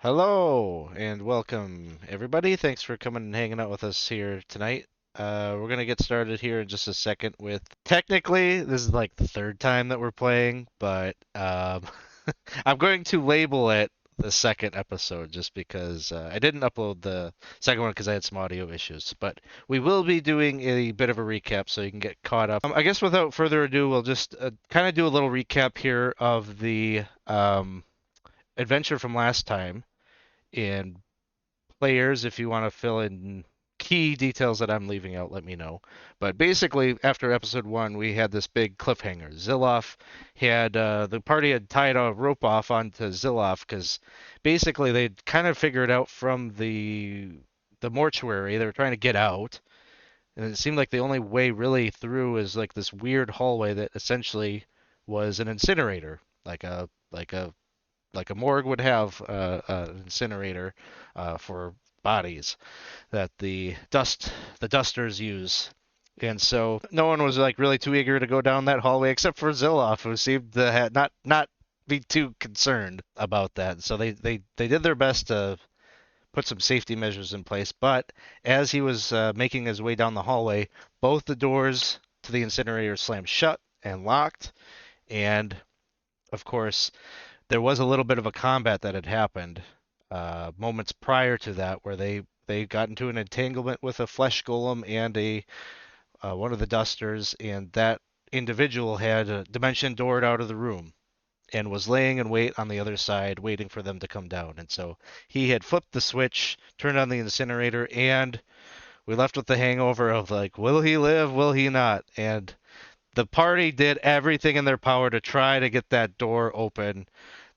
Hello and welcome, everybody. Thanks for coming and hanging out with us here tonight. We're gonna get started here in just a second with technically this is like the third time that we're playing, but I'm going to label it the second episode just because I didn't upload the second one because I had some audio issues. But we will be doing a bit of a recap so you can get caught up. I guess without further ado, we'll just kind of do a little recap here of the adventure from last time and players. If you want to fill in key details that I'm leaving out, let me know. But basically, after episode one, we had this big cliffhanger. Zilloff had the party had tied a rope off onto Zilloff because basically they'd kind of figured out from the mortuary they were trying to get out, and it seemed like the only way really through is like this weird hallway that essentially was an incinerator, like a morgue would have an incinerator for bodies that the dusters use. And so no one was like really too eager to go down that hallway except for Zilloff, who seemed to not be too concerned about that. So they did their best to put some safety measures in place. But as he was making his way down the hallway, both the doors to the incinerator slammed shut and locked. And of course, there was a little bit of a combat that had happened moments prior to that, where they got into an entanglement with a flesh golem and a one of the dusters, and that individual had a dimension doored out of the room and was laying in wait on the other side, waiting for them to come down. And so he had flipped the switch, turned on the incinerator, and we left with the hangover of like, will he live? Will he not? And the party did everything in their power to try to get that door open.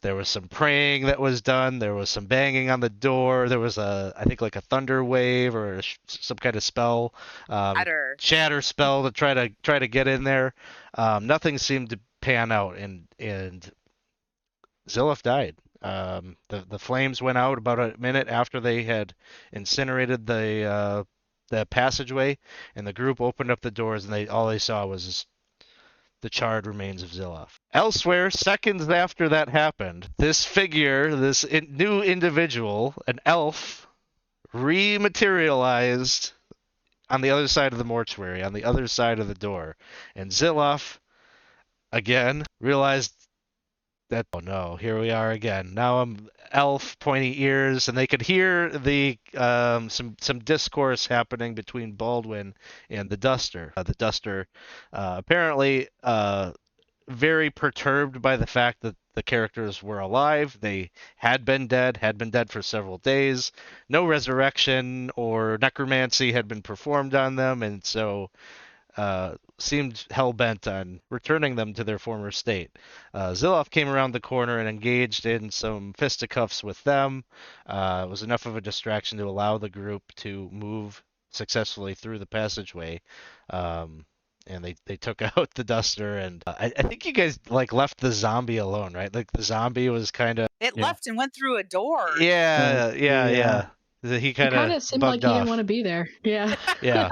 There was some praying that was done. There was some banging on the door. There was I think like a thunder wave or some kind of spell, Shatter. shatter spell to try to get in there. Nothing seemed to pan out, and Zilloff died. The flames went out about a minute after they had incinerated the passageway, and the group opened up the doors, and all they saw was the charred remains of Zilloff. Elsewhere, seconds after that happened, this figure, new individual, an elf, rematerialized on the other side of the mortuary, on the other side of the door. And Zilloff, again, realized that, oh no, here we are again. Now I'm elf, pointy ears, and they could hear the some discourse happening between Baldwin and the Duster. The Duster apparently very perturbed by the fact that the characters were alive. They had been dead for several days. No resurrection or necromancy had been performed on them, and so seemed hell bent on returning them to their former state. Zilloff came around the corner and engaged in some fisticuffs with them. It was enough of a distraction to allow the group to move successfully through the passageway. And they took out the Duster, and I think you guys like left the zombie alone, right? Like the zombie was kind of It left and went through a door. yeah. He kind of seemed bugged like he off. didn't want to be there. Yeah. Yeah.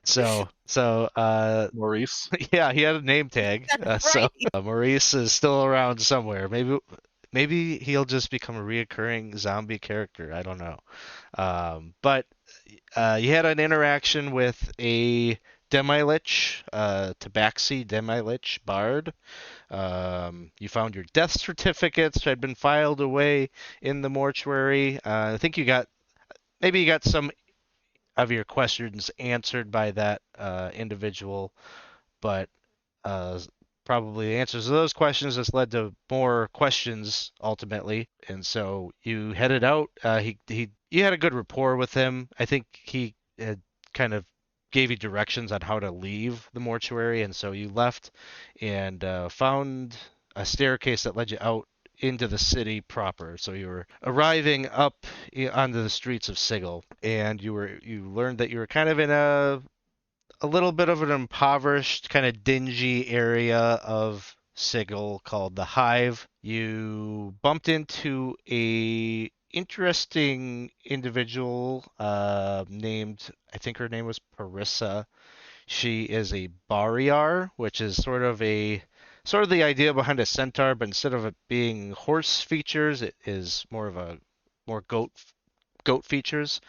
So Maurice. yeah, he had a name tag. That's So right. Maurice is still around somewhere. Maybe he'll just become a reoccurring zombie character. I don't know. But you had an interaction with a Demi-Lich, Tabaxi Demi-Lich Bard. You found your death certificates which had been filed away in the mortuary. I think you got some of your questions answered by that individual, but probably the answers to those questions just led to more questions ultimately, and so you headed out. You had a good rapport with him. I think he had kind of gave you directions on how to leave the mortuary, and so you left and found a staircase that led you out into the city proper. So you were arriving up onto the streets of Sigil, and you learned that you were kind of in a little bit of an impoverished, kind of dingy area of Sigil called the Hive. You bumped into a interesting individual named, I think her name was Parissa. She is a Barriar, which is sort of the idea behind a centaur, but instead of it being horse features, it is more of a more goat features.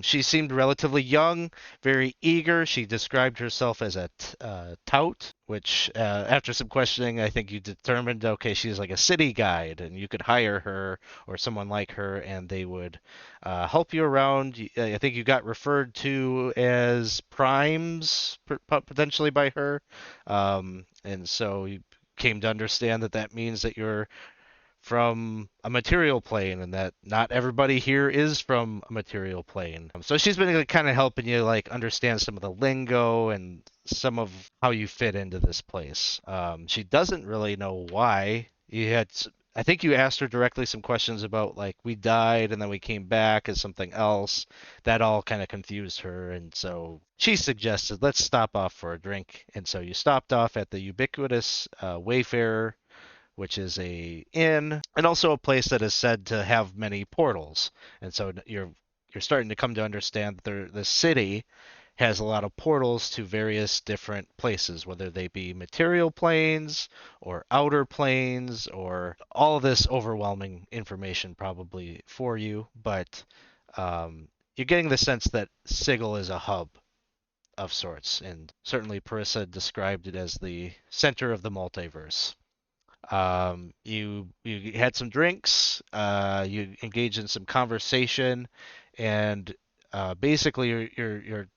She seemed relatively young, very eager. She described herself as a tout, which, after some questioning, I think you determined, okay, she's like a city guide, and you could hire her or someone like her, and they would help you around. I think you got referred to as primes, potentially by her, and so you came to understand that that means that you're from a material plane and that not everybody here is from a material plane. So she's been like, kind of helping you like understand some of the lingo and some of how you fit into this place. She doesn't really know why. I think you asked her directly some questions about like we died and then we came back as something else. That all kind of confused her, and so she suggested let's stop off for a drink. And so you stopped off at the ubiquitous Wayfarer, which is a inn and also a place that is said to have many portals. And so you're starting to come to understand that the city has a lot of portals to various different places, whether they be material planes or outer planes or all of this overwhelming information probably for you. But you're getting the sense that Sigil is a hub of sorts, and certainly Parissa described it as the center of the multiverse. You had some drinks, you engaged in some conversation, and basically your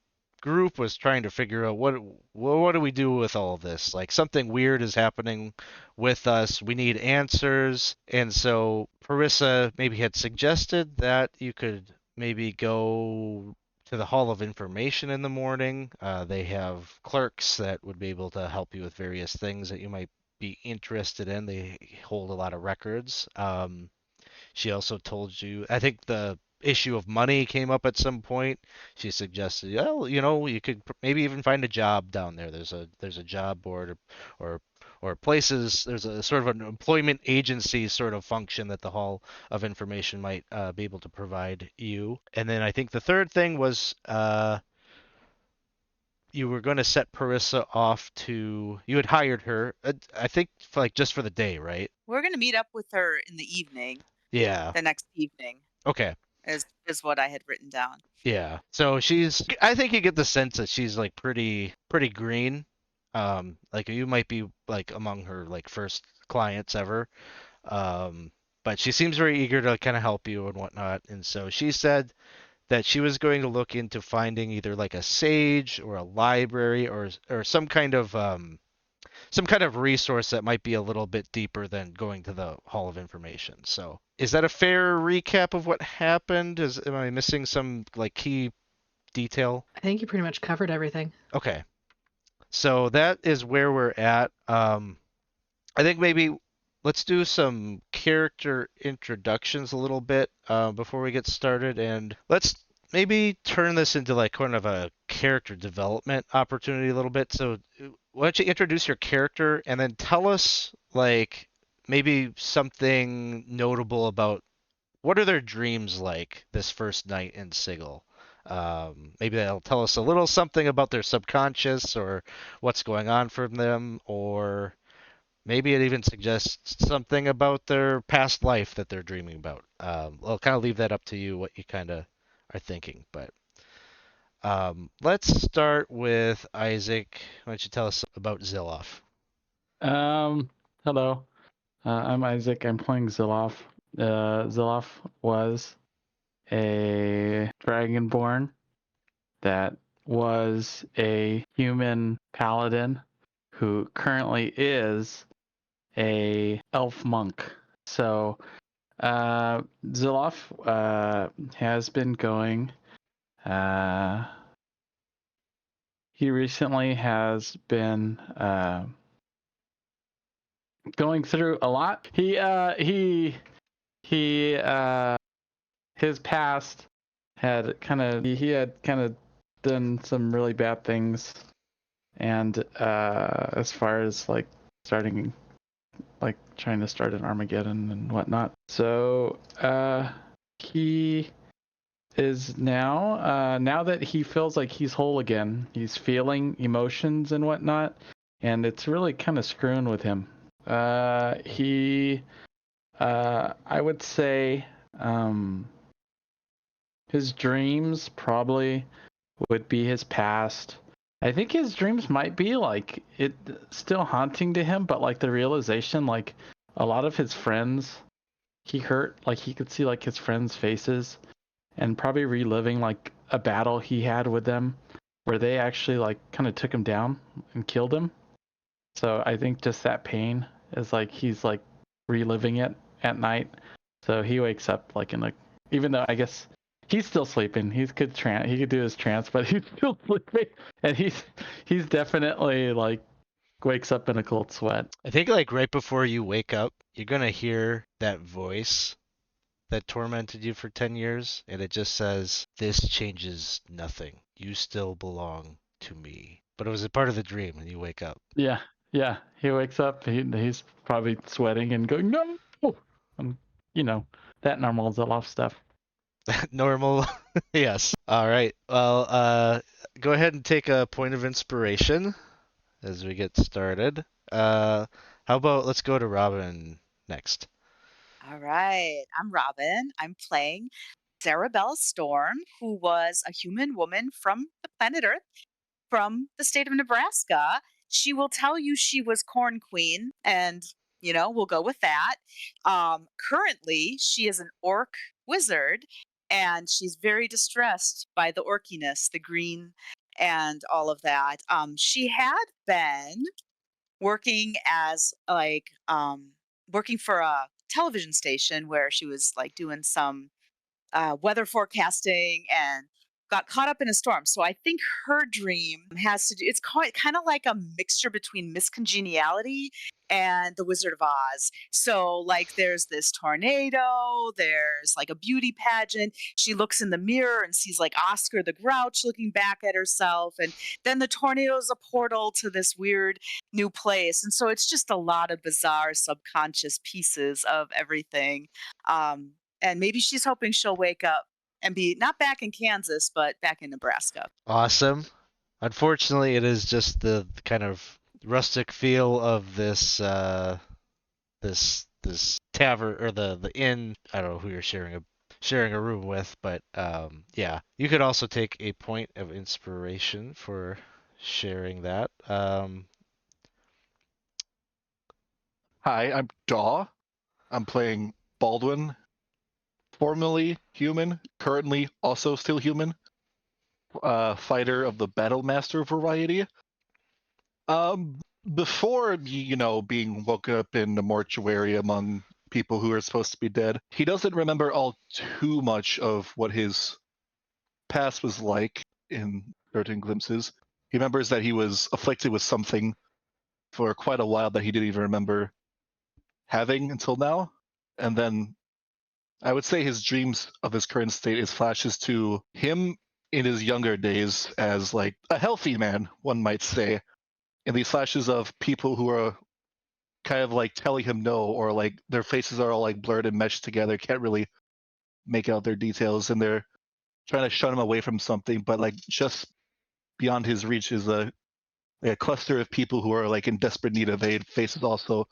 group was trying to figure out what do we do with all of this? Like something weird is happening with us. We need answers, and so Parissa maybe had suggested that you could maybe go to the Hall of Information in the morning. They have clerks that would be able to help you with various things that you might be interested in. They hold a lot of records. She also told you, I think the issue of money came up at some point. She suggested, well, you could maybe even find a job down there. There's a job board or or places. There's a sort of an employment agency sort of function that the Hall of Information might be able to provide you. And then I think the third thing was you were going to set Parissa off to. You had hired her, I think, like just for the day, right? We're gonna meet up with her in the evening. Yeah. The next evening. Okay. Is what I had written down. Yeah. So she's. I think you get the sense that she's like pretty green. Like you might be like among her like first clients ever. Um, but she seems very eager to kind of help you and whatnot. And so she said that she was going to look into finding either like a sage or a library or some kind of resource that might be a little bit deeper than going to the Hall of Information. So, is that a fair recap of what happened? Am I missing some like key detail? I think you pretty much covered everything. Okay. So that is where we're at. I think maybe let's do some character introductions a little bit before we get started, and let's maybe turn this into like kind of a character development opportunity a little bit. So why don't you introduce your character and then tell us like maybe something notable about what are their dreams like this first night in Sigil. Maybe they'll tell us a little something about their subconscious or what's going on for them, or maybe it even suggests something about their past life that they're dreaming about. I'll kind of leave that up to you, what you kind of are thinking. But let's start with Isaac. Why don't you tell us about Zilloff? Hello. I'm Isaac. I'm playing Zilloff. Zilloff was a dragonborn that was a human paladin who currently is a elf monk. So Zilloff has been going. He recently has been going through a lot. His past had he had kind of done some really bad things, and as far as like starting, like trying to start an Armageddon and whatnot. So he is now that he feels like he's whole again, he's feeling emotions and whatnot, and it's really kind of screwing with him. I would say His dreams probably would be his past. I think his dreams might be like it still haunting to him, but like the realization, like a lot of his friends he hurt, like he could see like his friends' faces, and probably reliving like a battle he had with them, where they actually like kind of took him down and killed him. So I think just that pain is like he's like reliving it at night. So he wakes up like in like, even though I guess he's still sleeping, he could do his trance, but he's still sleeping, and he's definitely like wakes up in a cold sweat. I think like right before you wake up, you're gonna hear that voice that tormented you for 10 years, and it just says, "This changes nothing. You still belong to me." But it was a part of the dream, and you wake up. Yeah, he wakes up, he's probably sweating and going no, and you know that normal Zilloff stuff. Normal. Yes. All right. Well, go ahead and take a point of inspiration as we get started. How about let's go to Robyn next. All right. I'm Robyn. I'm playing Cerebella Storm, who was a human woman from the planet Earth, from the state of Nebraska. She will tell you she was Corn Queen, and we'll go with that. Currently, she is an Orc Wizard, and she's very distressed by the orkiness, the green, and all of that. She had been working as working for a television station where she was like doing some weather forecasting and got caught up in a storm. So I think her dream has to do, it's kind of like a mixture between Miss Congeniality and The Wizard of Oz. So like there's this tornado, there's like a beauty pageant. She looks in the mirror and sees like Oscar the Grouch looking back at herself. And then the tornado is a portal to this weird new place. And so it's just a lot of bizarre subconscious pieces of everything. And maybe she's hoping she'll wake up and be not back in Kansas, but back in Nebraska. Awesome. Unfortunately, it is just the kind of rustic feel of this this tavern or the inn. I don't know who you're sharing a room with, but yeah, you could also take a point of inspiration for sharing that. Hi, I'm Daw. I'm playing Baldwin, formerly human, currently also still human, fighter of the Battle Master variety. Before, being woken up in the mortuary among people who are supposed to be dead, he doesn't remember all too much of what his past was like in certain glimpses. He remembers that he was afflicted with something for quite a while that he didn't even remember having until now. And then I would say his dreams of his current state is flashes to him in his younger days as like a healthy man, one might say. And these flashes of people who are kind of like telling him no, or like their faces are all like blurred and meshed together, can't really make out their details, and they're trying to shut him away from something, but like just beyond his reach is a cluster of people who are like in desperate need of aid, faces also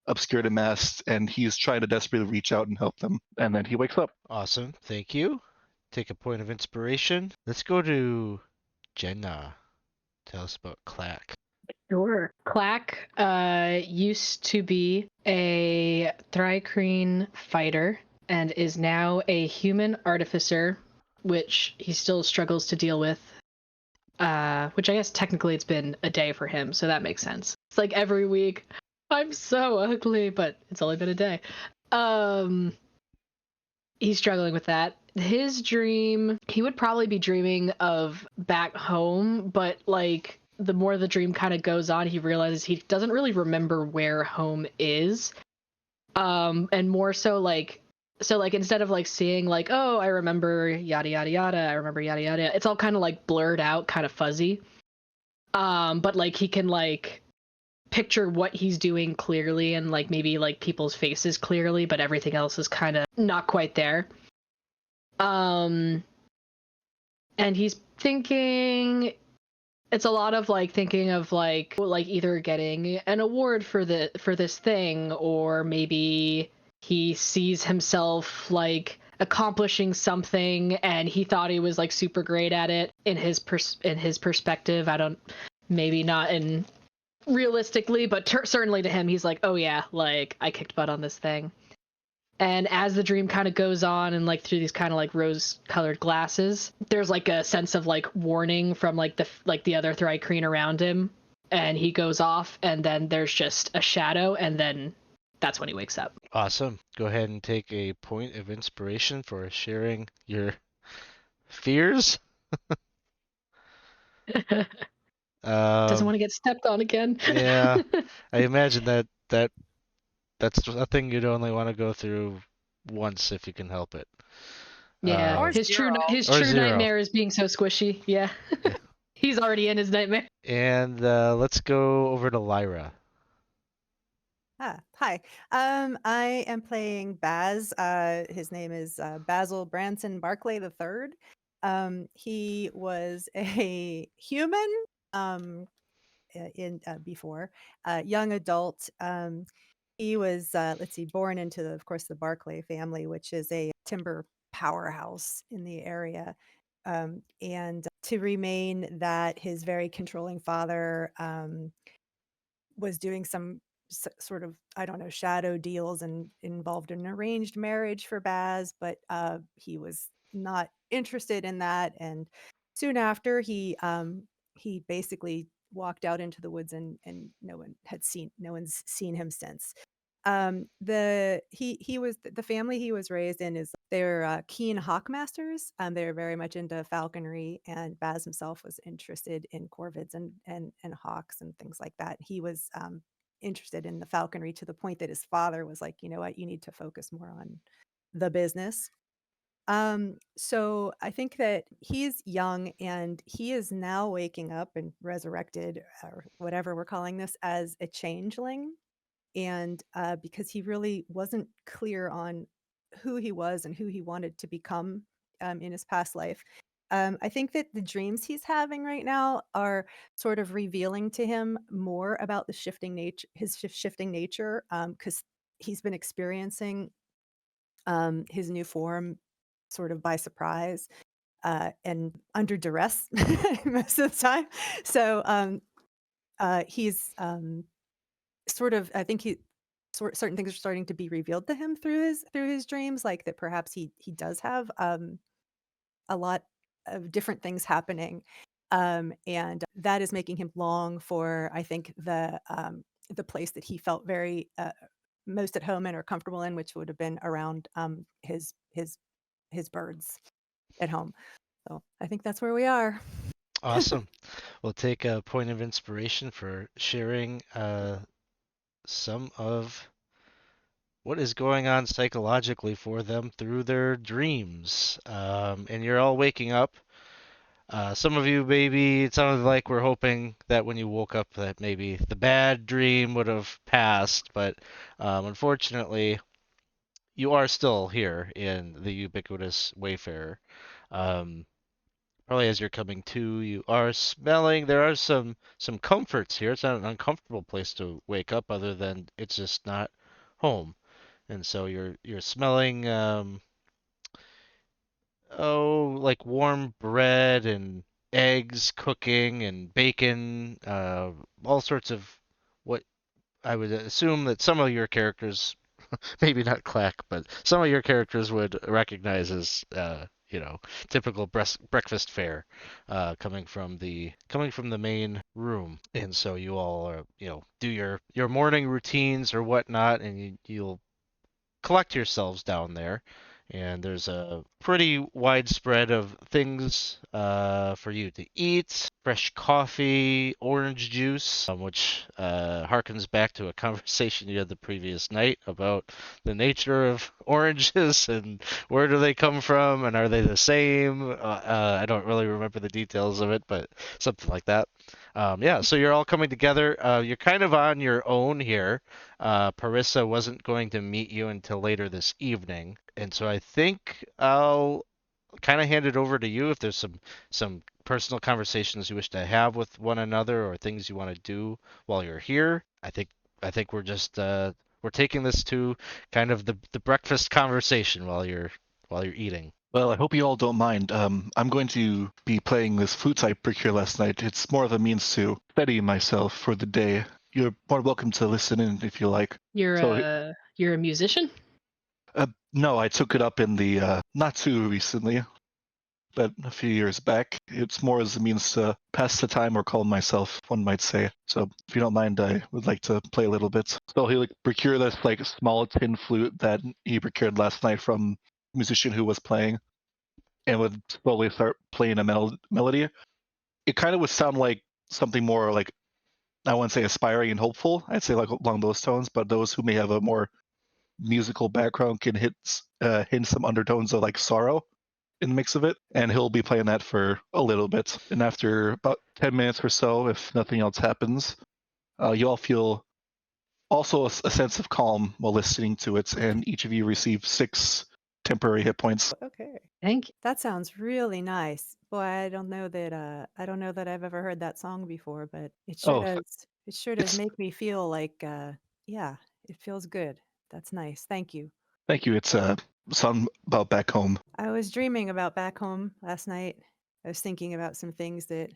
obscured and masked, and he's trying to desperately reach out and help them. And then he wakes up. Awesome. Thank you. Take a point of inspiration. Let's go to Jenna. Tell us about Klak. Sure. Klak used to be a Thri-Kreen fighter and is now a human artificer, which he still struggles to deal with. Which I guess technically it's been a day for him, so that makes sense. It's like every week, I'm so ugly, but it's only been a day. He's struggling with that. His dream, he would probably be dreaming of back home, but like the more the dream kind of goes on, he realizes he doesn't really remember where home is. And more so like instead of like seeing like, oh, I remember yada yada yada, I remember yada yada, it's all kind of like blurred out, kind of fuzzy. But like he can like picture what he's doing clearly and like maybe like people's faces clearly, but everything else is kind of not quite there. And he's thinking, it's a lot of like thinking of like either getting an award for this thing, or maybe he sees himself like accomplishing something, and he thought he was like super great at it in his perspective. I don't, maybe not in realistically, but certainly to him, he's like, oh yeah, like I kicked butt on this thing. And as the dream kind of goes on, and like through these kind of like rose-colored glasses, there's like a sense of like warning from like the other Thri-kreen around him, and he goes off, and then there's just a shadow, and then that's when he wakes up. Awesome. Go ahead and take a point of inspiration for sharing your fears. Doesn't Um, want to get stepped on again. yeah, I imagine that's a thing you'd only want to go through once if you can help it. Yeah, Or his true zero. Or zero. nightmare is being so squishy. Yeah, Yeah. he's already in his nightmare. And let's go over to Lyra. Hi. I am playing Baz. His name is Basil Branson Barclay III. He was a human in before, young adult. He was, let's see, born into, of course, the Barclay family, which is a timber powerhouse in the area. And to remain that his very controlling father was doing some sort of, I don't know, shadow deals and involved an arranged marriage for Baz, but he was not interested in that. And soon after, he basically walked out into the woods, and no one's seen him since. He was the family he was raised in is they're keen hawk masters. They're very much into falconry, and Baz himself was interested in corvids and hawks and things like that. He was interested in the falconry to the point that his father was like, you know what, you need to focus more on the business. So I think that he's young, and he is now waking up and resurrected, or whatever we're calling this, as a changeling. And because he really wasn't clear on who he was and who he wanted to become in his past life. I think that the dreams he's having right now are sort of revealing to him more about the shifting nature, his shifting nature, because he's been experiencing his new form sort of by surprise and under duress most of the time. So he's sort of, I think certain things are starting to be revealed to him through his dreams, like that perhaps he does have a lot of different things happening, and that is making him long for, I think, the place that he felt very most at home in or comfortable in, which would have been around his birds at home. So I think that's where we are. Awesome. We'll take a point of inspiration for sharing some of what is going on psychologically for them through their dreams. And you're all waking up. Some of you, maybe it sounded like we're hoping that when you woke up that maybe the bad dream would have passed, but unfortunately, you are still here in the ubiquitous Wayfarer. Um, Probably as you're coming to, you are smelling. There are some comforts here. It's not an uncomfortable place to wake up, other than it's just not home. And so you're smelling like warm bread and eggs cooking and bacon, all sorts of what I would assume that some of your characters, maybe not Clack, but some of your characters would recognize as typical breakfast fare, coming from the main room. And so you all are, do your morning routines or whatnot, and you'll collect yourselves down there, and there's a pretty widespread of things for you to eat. Fresh coffee, orange juice, which harkens back to a conversation you had the previous night about the nature of oranges and where do they come from and are they the same. I don't really remember the details of it, but something like that. Yeah, so you're all coming together. You're kind of on your own here. Parissa wasn't going to meet you until later this evening, and so I think I'll kind of hand it over to you if there's some personal conversations you wish to have with one another or things you want to do while you're here. I think we're just we're taking this to kind of the breakfast conversation while you're eating. Well, I hope you all don't mind. I'm going to be playing this flute I procured last night. It's more of a means to steady myself for the day. You're more welcome to listen in if you like. You're So- a musician? No, I took it up in the not too recently, but a few years back. It's more as a means to pass the time or calm myself, one might say. So if you don't mind, I would like to play a little bit. So he procured this small tin flute that he procured last night from a musician who was playing, and would slowly start playing a melody. It kind of would sound like something more I wouldn't say aspiring and hopeful. I'd say along those tones, but those who may have a more musical background can hint some undertones of sorrow in the mix of it, and he'll be playing that for a little bit. And after about 10 minutes or so, if nothing else happens, you all feel also a sense of calm while listening to it, and each of you receive 6 temporary hit points. Okay. Thank you. That sounds really nice. Boy, I don't know that I've ever heard that song before, but it sure Oh, does. It sure does it's- make me feel like yeah, it feels good. That's nice. Thank you. Thank you. It's a song about back home. I was dreaming about back home last night. I was thinking about some things that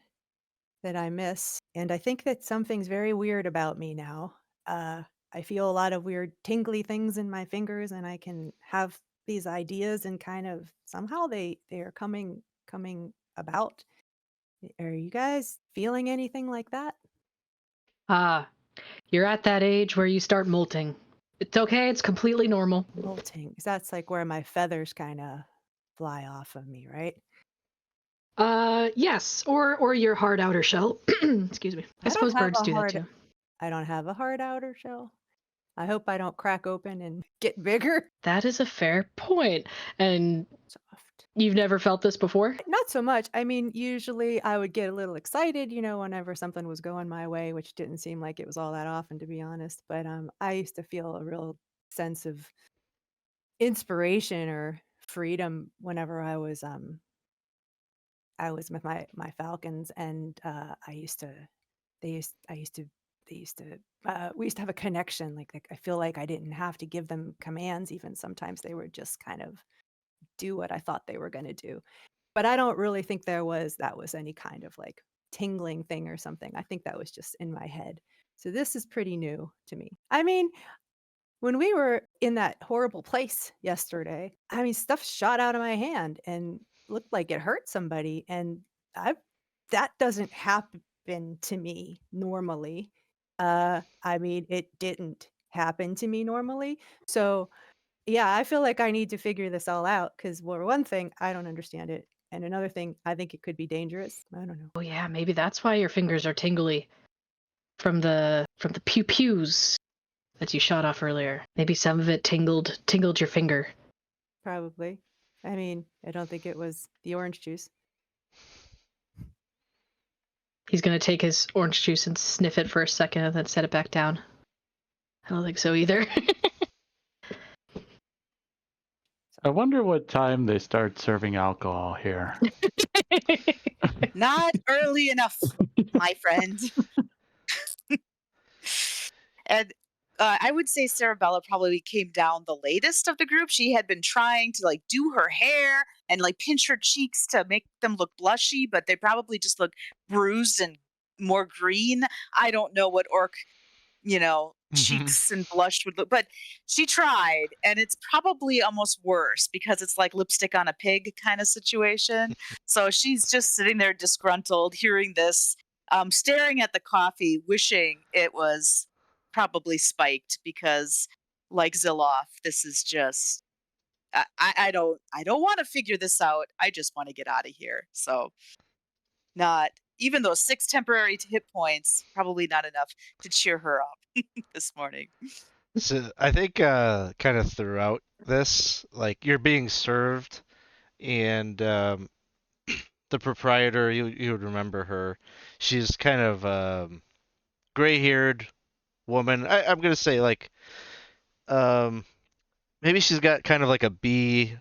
I miss, and I think that something's very weird about me now. I feel a lot of weird tingly things in my fingers, and I can have these ideas, and kind of somehow they are coming about. Are you guys feeling anything like that? You're at that age where you start molting. It's okay, it's completely normal. Molting. 'Cause that's where my feathers kind of fly off of me, right? Yes, or your hard outer shell. Excuse me. I don't suppose have birds a do that hard- too. I don't have a hard outer shell. I hope I don't crack open and get bigger. That is a fair point. And Soft. you've never felt this before? Not so much. I mean, usually I would get a little excited, whenever something was going my way, which didn't seem like it was all that often, to be honest. But I used to feel a real sense of inspiration or freedom whenever I was with my falcons, and I used to they used I used to they used to we used to have a connection. Like I feel like I didn't have to give them commands. Even sometimes they would just kind of do what I thought they were going to do. But I don't really think that was any kind of tingling thing or something. I think that was just in my head. So this is pretty new to me. I mean, when we were in that horrible place yesterday, I mean, stuff shot out of my hand and looked like it hurt somebody, and I that doesn't happen to me normally. I mean, it didn't happen to me normally. So, yeah, I feel like I need to figure this all out because, well, one thing, I don't understand it. And another thing, I think it could be dangerous. I don't know. Oh yeah, maybe that's why your fingers are tingly from the pew pews that you shot off earlier. Maybe some of it tingled your finger. Probably. I mean, I don't think it was the orange juice. He's gonna take his orange juice and sniff it for a second and then set it back down. I don't think so either. I wonder what time they start serving alcohol here. Not early enough, my friend. And I would say Cerebella probably came down the latest of the group. She had been trying to do her hair and pinch her cheeks to make them look blushy, but they probably just look bruised and more green. I don't know what orc, cheeks and blush would look, but she tried, and it's probably almost worse because it's like lipstick on a pig kind of situation. So she's just sitting there disgruntled, hearing this, staring at the coffee, wishing it was probably spiked because, like Zilloff, this is just I don't want to figure this out. I just want to get out of here. So not even those 6 temporary hit points, probably not enough to cheer her up this morning. So I think kind of throughout this, you're being served, and the proprietor, you would remember her. She's kind of gray-haired woman. I'm gonna say maybe she's got kind of like a B.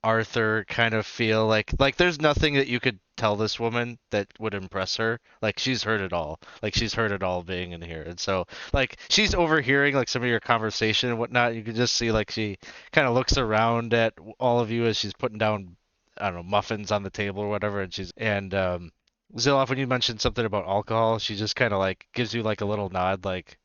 Arthur kind of feel. Like there's nothing that you could tell this woman that would impress her. Like she's heard it all. Like she's heard it all being in here, and so like she's overhearing like some of your conversation and whatnot. You can just see like she kind of looks around at all of you as she's putting down, I don't know, muffins on the table or whatever, and Zilloff, when you mentioned something about alcohol, she just kind of like gives you like a little nod, like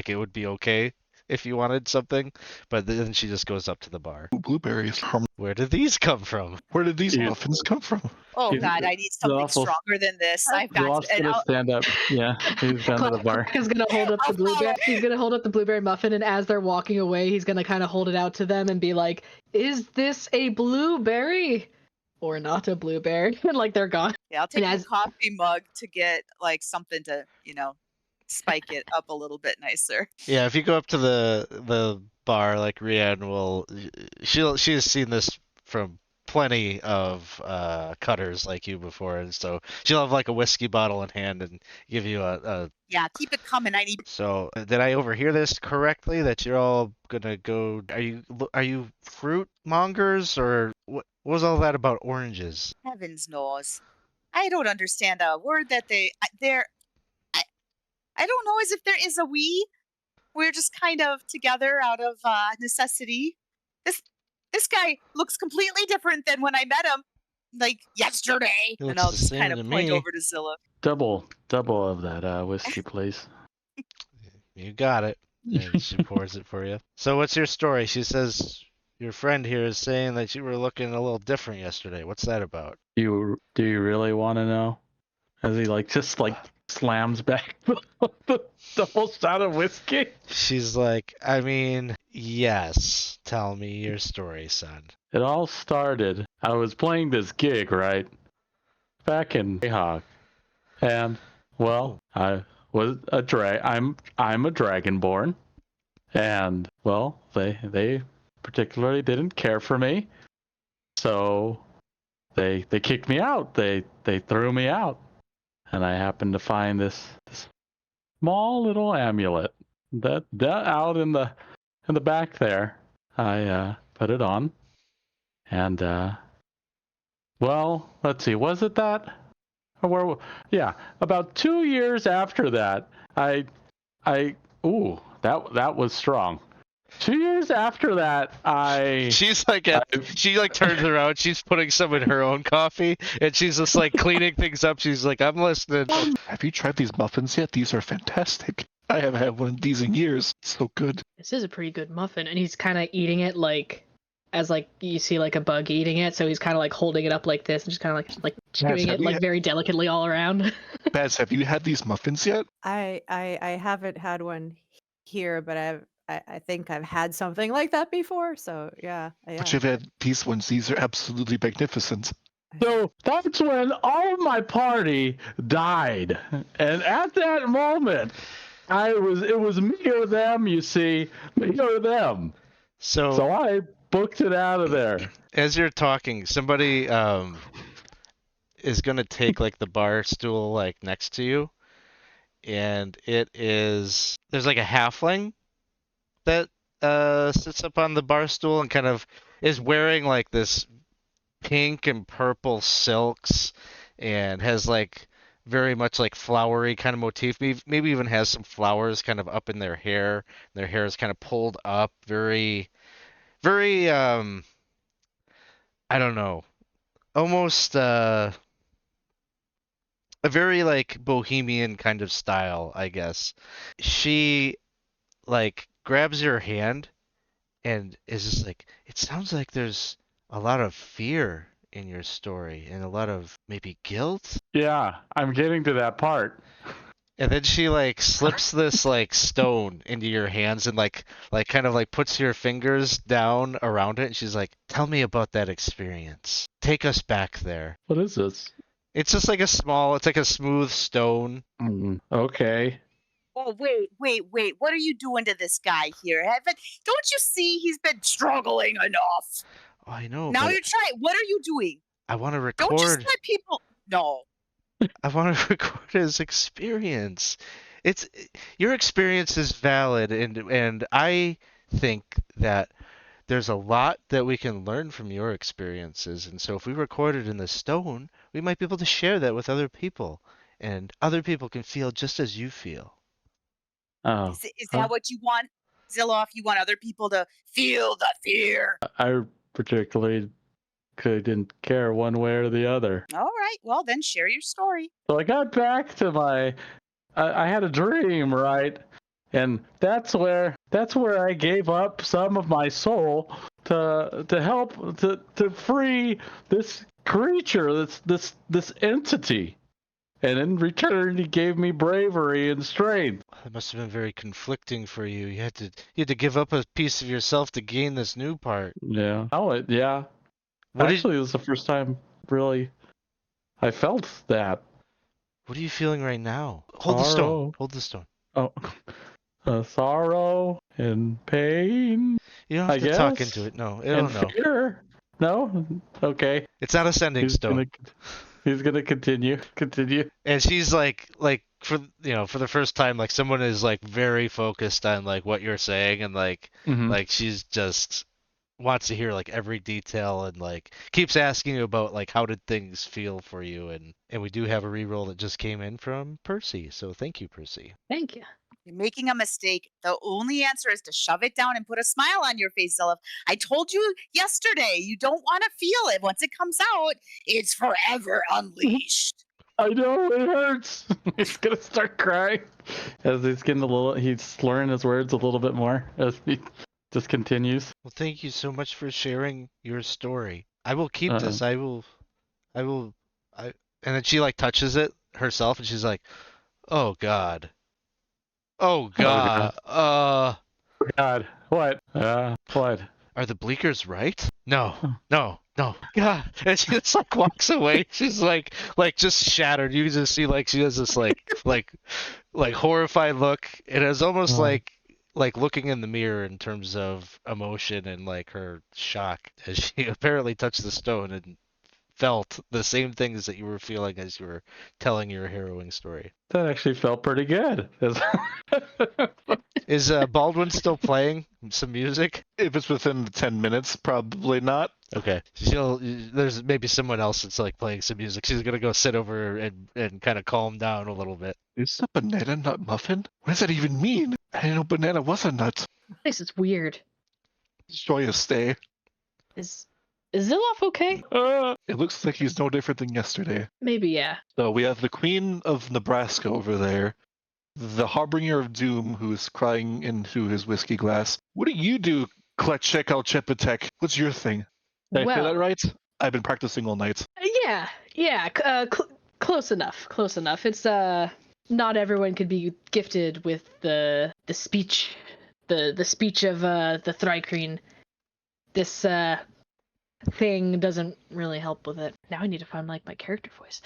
it would be okay if you wanted something, but then she just goes up to the bar. Blueberries. Where did these come from? Where did these Dude. muffins come from? Oh Dude, God, I need something awful. stronger than this. I've got Lost to, and gonna I'll, stand up. Yeah, he's down to the bar. He's gonna hold up the I'll blueberry. follow. He's gonna hold up the blueberry muffin, and as they're walking away, he's gonna kind of hold it out to them and be like, "Is this a blueberry or not a blueberry?" And like they're gone. yeah, I'll take And a as- coffee mug to get like something to, spike it up a little bit nicer. Yeah, if you go up to the bar, like Rianne will, she has seen this from plenty of cutters like you before, and so she'll have like a whiskey bottle in hand and give you a. Yeah, keep it coming. I need. So did I overhear this correctly? That you're all gonna go? Are you fruit mongers or what was all that about oranges? Heavens knows. I don't understand a word that they're. I don't know as if there is a we. We're just kind of together out of necessity. This guy looks completely different than when I met him, like yesterday. He And looks I'll the just same kind to of point me. over to Zilloff. Double of that whiskey, please. You got it. And she pours it for you. So what's your story? She says your friend here is saying that you were looking a little different yesterday. What's that about? Do you really want to know? As he just slams back the whole shot of whiskey. She's like, I mean, yes. Tell me your story, son. It all started. I was playing this gig, right? Back in Greyhawk. And well, I was I'm a dragonborn. And well, they particularly didn't care for me. So they kicked me out. They threw me out. And I happened to find this small little amulet that out in the back there. I put it on, and well, let's see, was it that? Or yeah, about 2 years after that, that was strong. 2 years after that, She's like, she like turns around. She's putting some in her own coffee, and she's just like cleaning things up. She's like, I'm listening. Have you tried these muffins yet? These are fantastic. I haven't had one of these in years. So good. This is a pretty good muffin, and he's kind of eating it like, as like you see like a bug eating it. So he's kind of like holding it up like this, and just kind of like chewing it like very delicately all around. Baz, have you had these muffins yet? I haven't had one here, but I think I've had something like that before. So yeah. But you've had these ones. These are absolutely magnificent. So that's when all of my party died. And at that moment, it was me or them, you see, me or them. So I booked it out of there. As you're talking, somebody is gonna take like the bar stool like next to you, and there's like a halfling that sits up on the bar stool and kind of is wearing like this pink and purple silks and has like very much like flowery kind of motif. Maybe even has some flowers kind of up in their hair. Their hair is kind of pulled up, very, very I don't know, almost a very like bohemian kind of style, I guess. She like grabs your hand and is just like, it sounds like there's a lot of fear in your story and a lot of maybe guilt. Yeah, I'm getting to that part. And then she like slips this like stone into your hands and like kind of like puts your fingers down around it, and she's like, tell me about that experience. Take us back there. What is this? It's just like it's like a smooth stone. Okay. Oh, wait. What are you doing to this guy here? Don't you see he's been struggling enough? Oh, I know. Now but you're trying. What are you doing? I want to Don't just record. let people. No. I want to record his experience. Your experience is valid, and I think that there's a lot that we can learn from your experiences, and so if we record it in the stone, we might be able to share that with other people, and other people can feel just as you feel. Oh, Is that what you want, Zilloff? You want other people to feel the fear? I particularly couldn't care one way or the other. All right. Well, then share your story. So I got back to my. I had a dream, right? And that's where I gave up some of my soul to help to free this creature, this entity. And in return, he gave me bravery and strength. It must have been very conflicting for you. You had to give up a piece of yourself to gain this new part. Yeah. Oh, yeah. What Actually, it was the first time really I felt that. What are you feeling right now? Hold the stone. Sorrow. Hold the stone. Oh, sorrow and pain. You don't have I to talk guess. into it. No, I And don't know. fear. No? Okay. It's not a sending stone. He's gonna continue. And she's like for for the first time, like someone is like very focused on like what you're saying, and like she's just wants to hear like every detail, and like keeps asking you about like how did things feel for you, and we do have a reroll that just came in from Percy, so thank you, Percy. Thank you. You're making a mistake. The only answer is to shove it down and put a smile on your face, Zilloff. I told you yesterday, you don't want to feel it. Once it comes out, it's forever unleashed. I know, it hurts. He's gonna start crying as he's slurring his words a little bit more as he just continues. Well, thank you so much for sharing your story. I will keep this. I will. And then she like touches it herself, and she's like, "Oh God. Oh God. God. What? What? Are the Bleakers right? No. God." And she just like walks away. She's like just shattered. You can just see like she has this like horrified look. It is almost like looking in the mirror in terms of emotion and like her shock as she apparently touched the stone and felt the same things that you were feeling as you were telling your harrowing story. That actually felt pretty good. Is Baldwin still playing some music? If it's within 10 minutes, probably not. Okay. There's maybe someone else that's like playing some music. She's gonna go sit over and kind of calm down a little bit. Is a banana nut muffin? What does that even mean? I didn't know banana was a nut. This is weird. Joyous day. Is Zilloff okay? It looks like he's no different than yesterday. Maybe, yeah. So we have the Queen of Nebraska over there, the Harbinger of Doom who's crying into his whiskey glass. What do you do, Klakacht Alchepatek? What's your thing? Did I say that right? I've been practicing all night. Yeah. Close enough. It's not everyone could be gifted with the speech, the speech of the Thri-Kreen. This thing doesn't really help with it. Now I need to find like my character voice.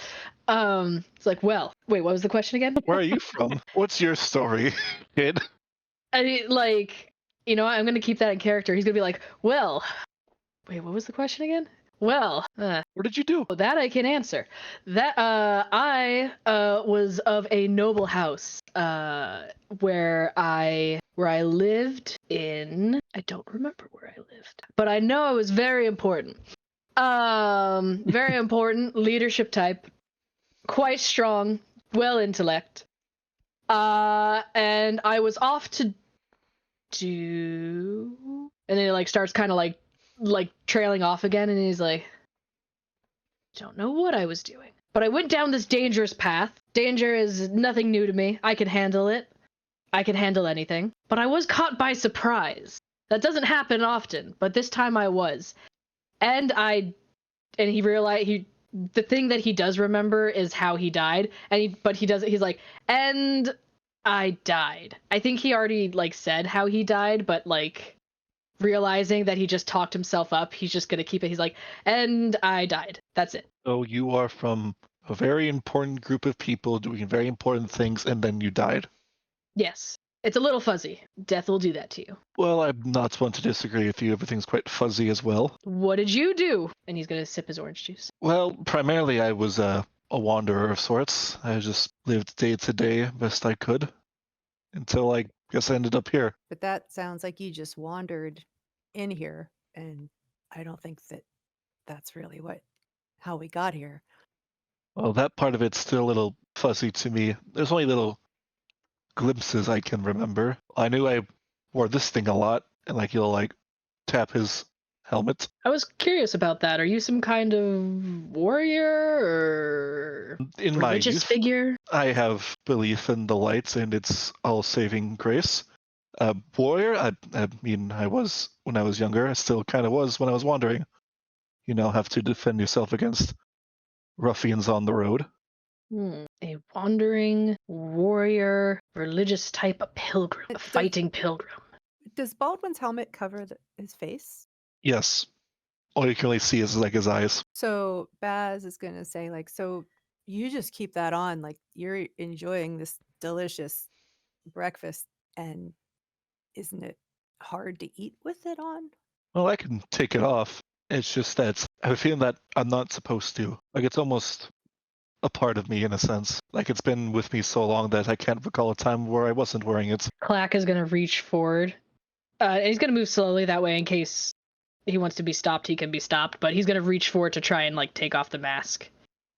It's like, well, wait, what was the question again? Where are you from? What's your story, kid? I'm gonna keep that in character. He's gonna be like, well, wait, what was the question again? Well, what did you do? that I can answer. That I was of a noble house where I lived in. I don't remember where I lived, but I know it was very important. Very important leadership type, quite strong, well intellect. And I was off to do, and then it like starts kind of like trailing off again, and he's like, don't know what I was doing, but I went down this dangerous path. Danger is nothing new to me. I can handle it. I can handle anything. But I was caught by surprise. That doesn't happen often, but this time I was. And he realized the thing that he does remember is how he died, he's like, and I died. I think he already like said how he died, but like realizing that he just talked himself up, he's just gonna keep it. He's like, and I died. That's it. So you are from a very important group of people doing very important things, and then you died. Yes. It's a little fuzzy. Death will do that to you. Well, I'm not one to disagree with you. Everything's quite fuzzy as well. What did you do? And he's gonna sip his orange juice. Well, primarily I was a wanderer of sorts. I just lived day to day best I could until I guess I ended up here. But that sounds like you just wandered in here, and I don't think that that's really how we got here. Well, that part of it's still a little fuzzy to me. There's only little glimpses I can remember. I knew I wore this thing a lot, and like he'll like tap his helmet. I was curious about that. Are you some kind of warrior or In my religious youth, figure? I have belief in the lights and its all-saving grace. Warrior, I mean, I was when I was younger. I still kind of was when I was wandering. You know, have to defend yourself against ruffians on the road. A wandering warrior, religious type of pilgrim, a fighting pilgrim. Does Baldwin's helmet cover his face? Yes. All you can really see is like his eyes. So Baz is going to say, like, so you just keep that on, like you're enjoying this delicious breakfast, and isn't it hard to eat with it on? Well, I can take it off. It's just that I have a feeling that I'm not supposed to. Like, it's almost a part of me in a sense. Like, it's been with me so long that I can't recall a time where I wasn't wearing it. Clack is going to reach forward. And he's going to move slowly that way in case he wants to be stopped, he can be stopped. But he's going to reach forward to try and, like, take off the mask.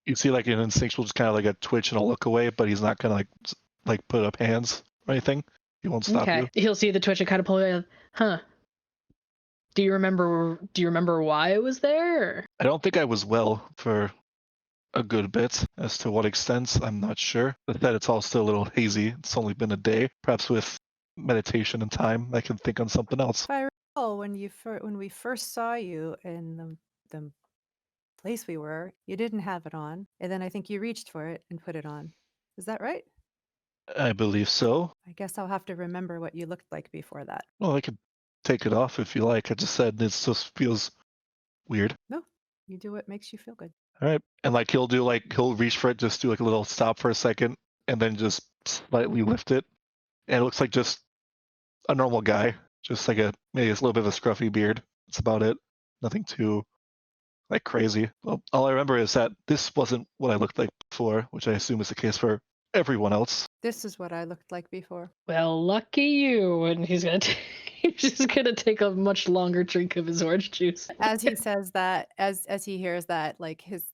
You see, like, an instinctual just kind of like a twitch and a look away, but he's not going to, like put up hands or anything. He won't stop you. He'll see the twitch and kind of pull it. Huh. Do you remember why it was there? I don't think I was well for a good bit. As to what extent, I'm not sure. But that it's all still a little hazy. It's only been a day. Perhaps with meditation and time, I can think on something else. If I recall, when we first saw you in the place we were, you didn't have it on, and then I think you reached for it and put it on. Is that right? I believe so. I guess I'll have to remember what you looked like before that. Well, I could take it off if you like. I just said it just feels weird. No, you do what makes you feel good. All right. And like he'll reach for it, just do like a little stop for a second, and then just slightly lift it. And it looks like just a normal guy. Just like maybe it's a little bit of a scruffy beard. That's about it. Nothing too like crazy. Well, all I remember is that this wasn't what I looked like before, which I assume is the case for everyone else. This is what I looked like before. Well, lucky you. And he's just gonna take a much longer drink of his orange juice. As he says that, as he hears that, like his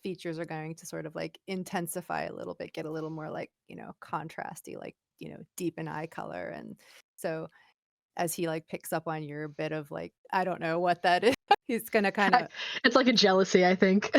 features are going to sort of like intensify a little bit, get a little more like, contrasty, like, deepen eye color. And so as he like picks up on your bit of like, I don't know what that is, he's gonna kind of It's like a jealousy, I think.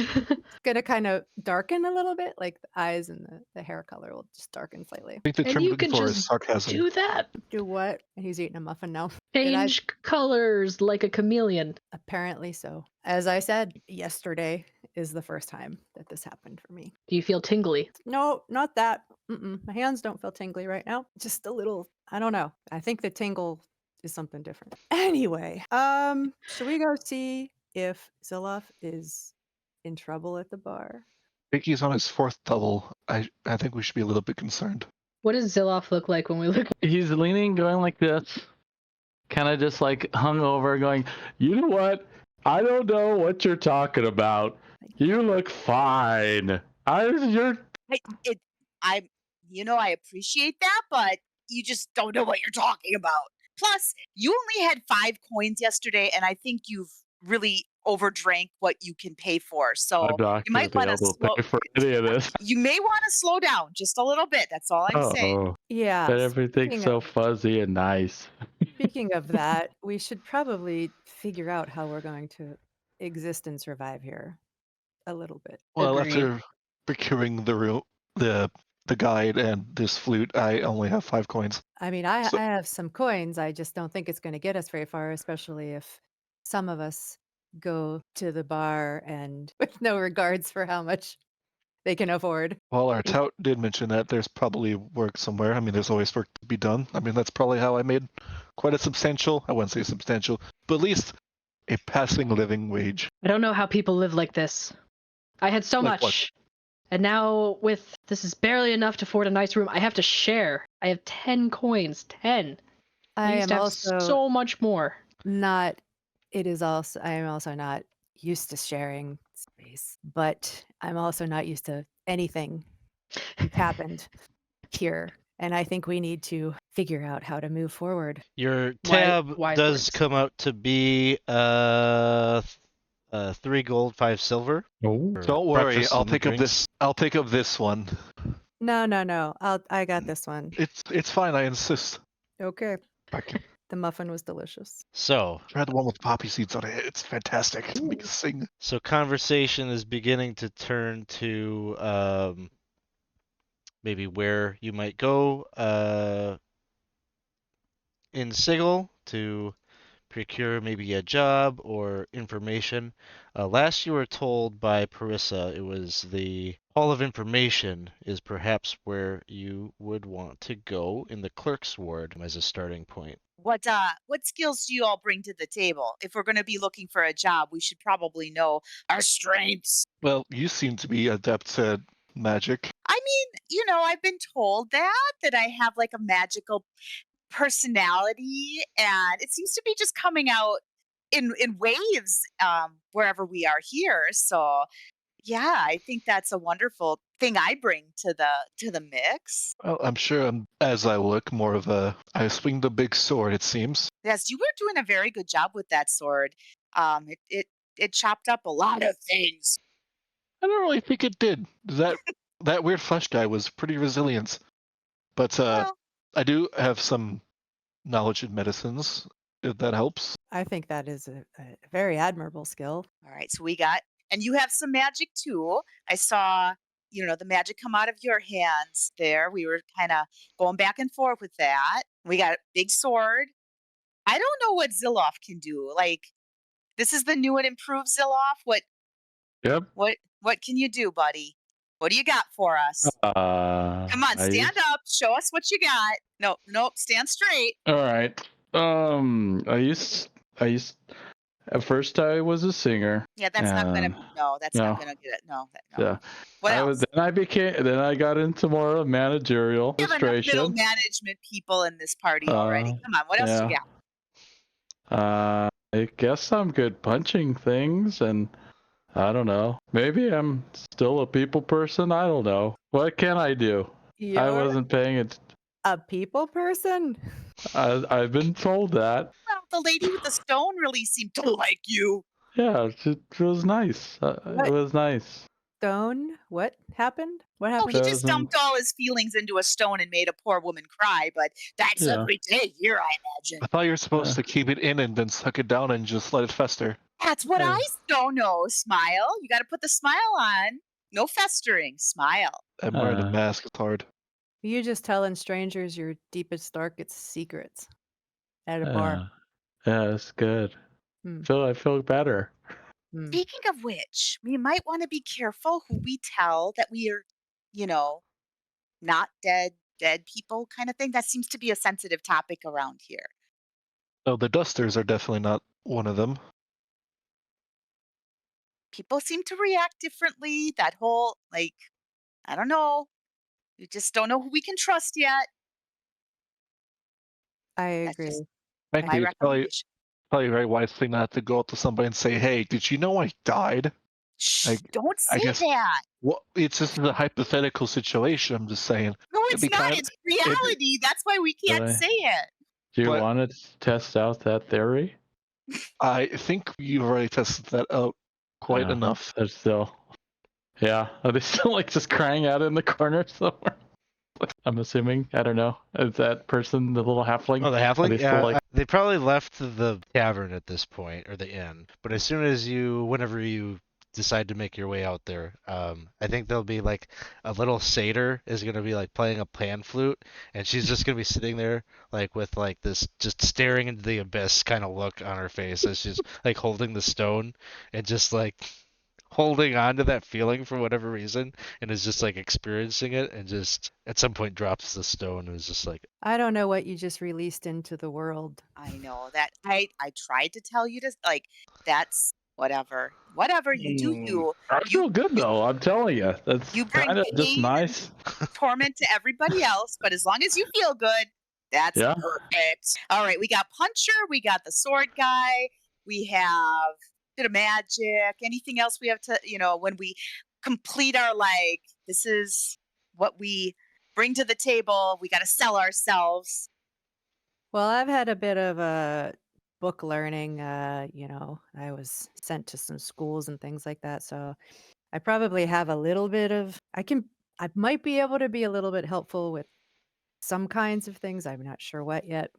gonna kind of darken a little bit, like the eyes and the hair color will just darken slightly. I think the And term you I'm looking can for is just sarcasm. do that. Do what? And he's eating a muffin now. Did I- Change colors like a chameleon. Apparently so. As I said, yesterday is the first time that this happened for me. Do you feel tingly? No, not that. My hands don't feel tingly right now. Just a little, I don't know. I think the tingle is something different. Anyway, should we go see if Zilloff is in trouble at the bar? I think he's on his fourth double. I think we should be a little bit concerned. What does Zilloff look like when we look? He's leaning, going like this, kind of just like hung over, going, you know what? I don't know what you're talking about. You look fine. I appreciate that, but you just don't know what you're talking about. Plus, you only had 5 coins yesterday, and I think you've really overdrank what you can pay for. So I'm not you might gonna want be to able to pay for any of this. You may want to slow down just a little bit. That's all I'm saying. Oh, Yeah. but everything's speaking so of- fuzzy and nice. Speaking of that, we should probably figure out how we're going to exist and survive here a little bit. Well, Agreed. after procuring the room, the guide and this flute, I only have 5 coins. I mean, I have some coins. I just don't think it's going to get us very far, especially if some of us go to the bar and with no regards for how much they can afford. Well, our tout did mention that there's probably work somewhere. I mean, there's always work to be done. I mean, that's probably how I made quite a substantial, I wouldn't say substantial, but at least a passing living wage. I don't know how people live like this. I had so Like much. And now with this is barely enough to afford a nice room. I have to share. I have 10 coins. 10. I used am to have also so much more. not. I am also not used to sharing space, but I'm also not used to anything that's happened here. And I think we need to figure out how to move forward. Your tab wise does words. come out to be 3 gold, 5 silver. Oh. for Don't worry, breakfast I'll and pick up drinks. this. I'll pick up this one. No. I got this one. It's fine. I insist. Okay. I can The muffin was delicious. So, try the one with poppy seeds on it. It's fantastic. It makes me sing. so conversation is beginning to turn to maybe where you might go in Sigil to procure maybe a job or information. Last you were told by Parissa it was the Hall of Information is perhaps where you would want to go in the clerk's ward as a starting point. What skills do you all bring to the table? If we're going to be looking for a job, we should probably know our strengths. Well, you seem to be adept at magic. I mean, I've been told that I have like a magical personality, and it seems to be just coming out in waves wherever we are here. So yeah, I think that's a wonderful thing I bring to the mix. Well, I'm sure as I look, more of I swing the big sword, it seems. Yes, you were doing a very good job with that sword. It chopped up a lot of things. I don't really think it did. That weird flesh guy was pretty resilient. But Well, I do have some knowledge in medicines, if that helps. I think that is a very admirable skill. all right, so and you have some magic too. I saw, the magic come out of your hands there. We were kind of going back and forth with that. We got a big sword. I don't know what Zilloff can do. Like, this is the new and improved Zilloff. Yep. What can you do, buddy? What do you got for us? Come on, stand up. Show us what you got. Nope, stand straight. All right. I used. At first, I was a singer. Yeah, that's not gonna. No, that's not no. gonna get it. No. Yeah. What else? Then I got into more of managerial We have enough middle administration. management people in this party already. Come on, what else you got? I guess I'm good punching things, and I don't know. Maybe I'm still a people person. I don't know. What can I do? I You're wasn't paying it. a people person? I've been told that. Well, the lady with the stone really seemed to like you. Yeah, it was nice. It was nice. Stone? What happened? What Oh, happened? he just Doesn't- dumped all his feelings into a stone and made a poor woman cry, but that's Yeah. every day here, I imagine. I thought you were supposed to keep it in and then suck it down and just let it fester. That's what Yeah. I don't know. Smile. You got to put the smile on. No festering. Smile. I'm wearing a mask, it's hard. You just telling strangers your deepest, darkest secrets at a bar. Yeah, it's good. Hmm. I feel better. Speaking of which, we might want to be careful who we tell that we are, not dead people kind of thing. That seems to be a sensitive topic around here. Oh, the dusters are definitely not one of them. People seem to react differently. That whole, I don't know. We just don't know who we can trust yet. I That's agree. just Frankly, my it's probably recommendation. a very wise thing not to go up to somebody and say, "Hey, did you know I died?" Shh, don't say guess- that. Well, it's just a hypothetical situation. I'm just saying. No, it'd it's be not. kind of- It's reality. That's why we can't Really? say it. Do you But- want to test out that theory? I think you've already tested that out quite Yeah. enough. They're still. Yeah. Are they still just crying out in the corner somewhere? I'm assuming. I don't know. Is that person the little halfling? Oh, the Are halfling? they still Yeah, they probably left the tavern at this point, or the inn. But as soon as whenever you decide to make your way out there, I think there'll be like a little satyr is gonna be like playing a pan flute, and she's just gonna be sitting there like with like this just staring into the abyss kind of look on her face as she's like holding the stone and just like holding on to that feeling for whatever reason, and is just like experiencing it, and just at some point drops the stone and is just like, I don't know what you just released into the world. I know that I tried to tell you to that's whatever. Whatever you do, you I feel good though. I'm telling you, that's you bring kind of just pain. nice. torment to everybody else, but as long as you feel good, that's Yeah. perfect. All right, we got Puncher, we got the sword guy, we have bit of magic. Anything else we have to, when we complete our this is what we bring to the table. We got to sell ourselves. Well, I've had a bit of a book learning. I was sent to some schools and things like that, so I probably have a little bit of. I might be able to be a little bit helpful with some kinds of things. I'm not sure what yet.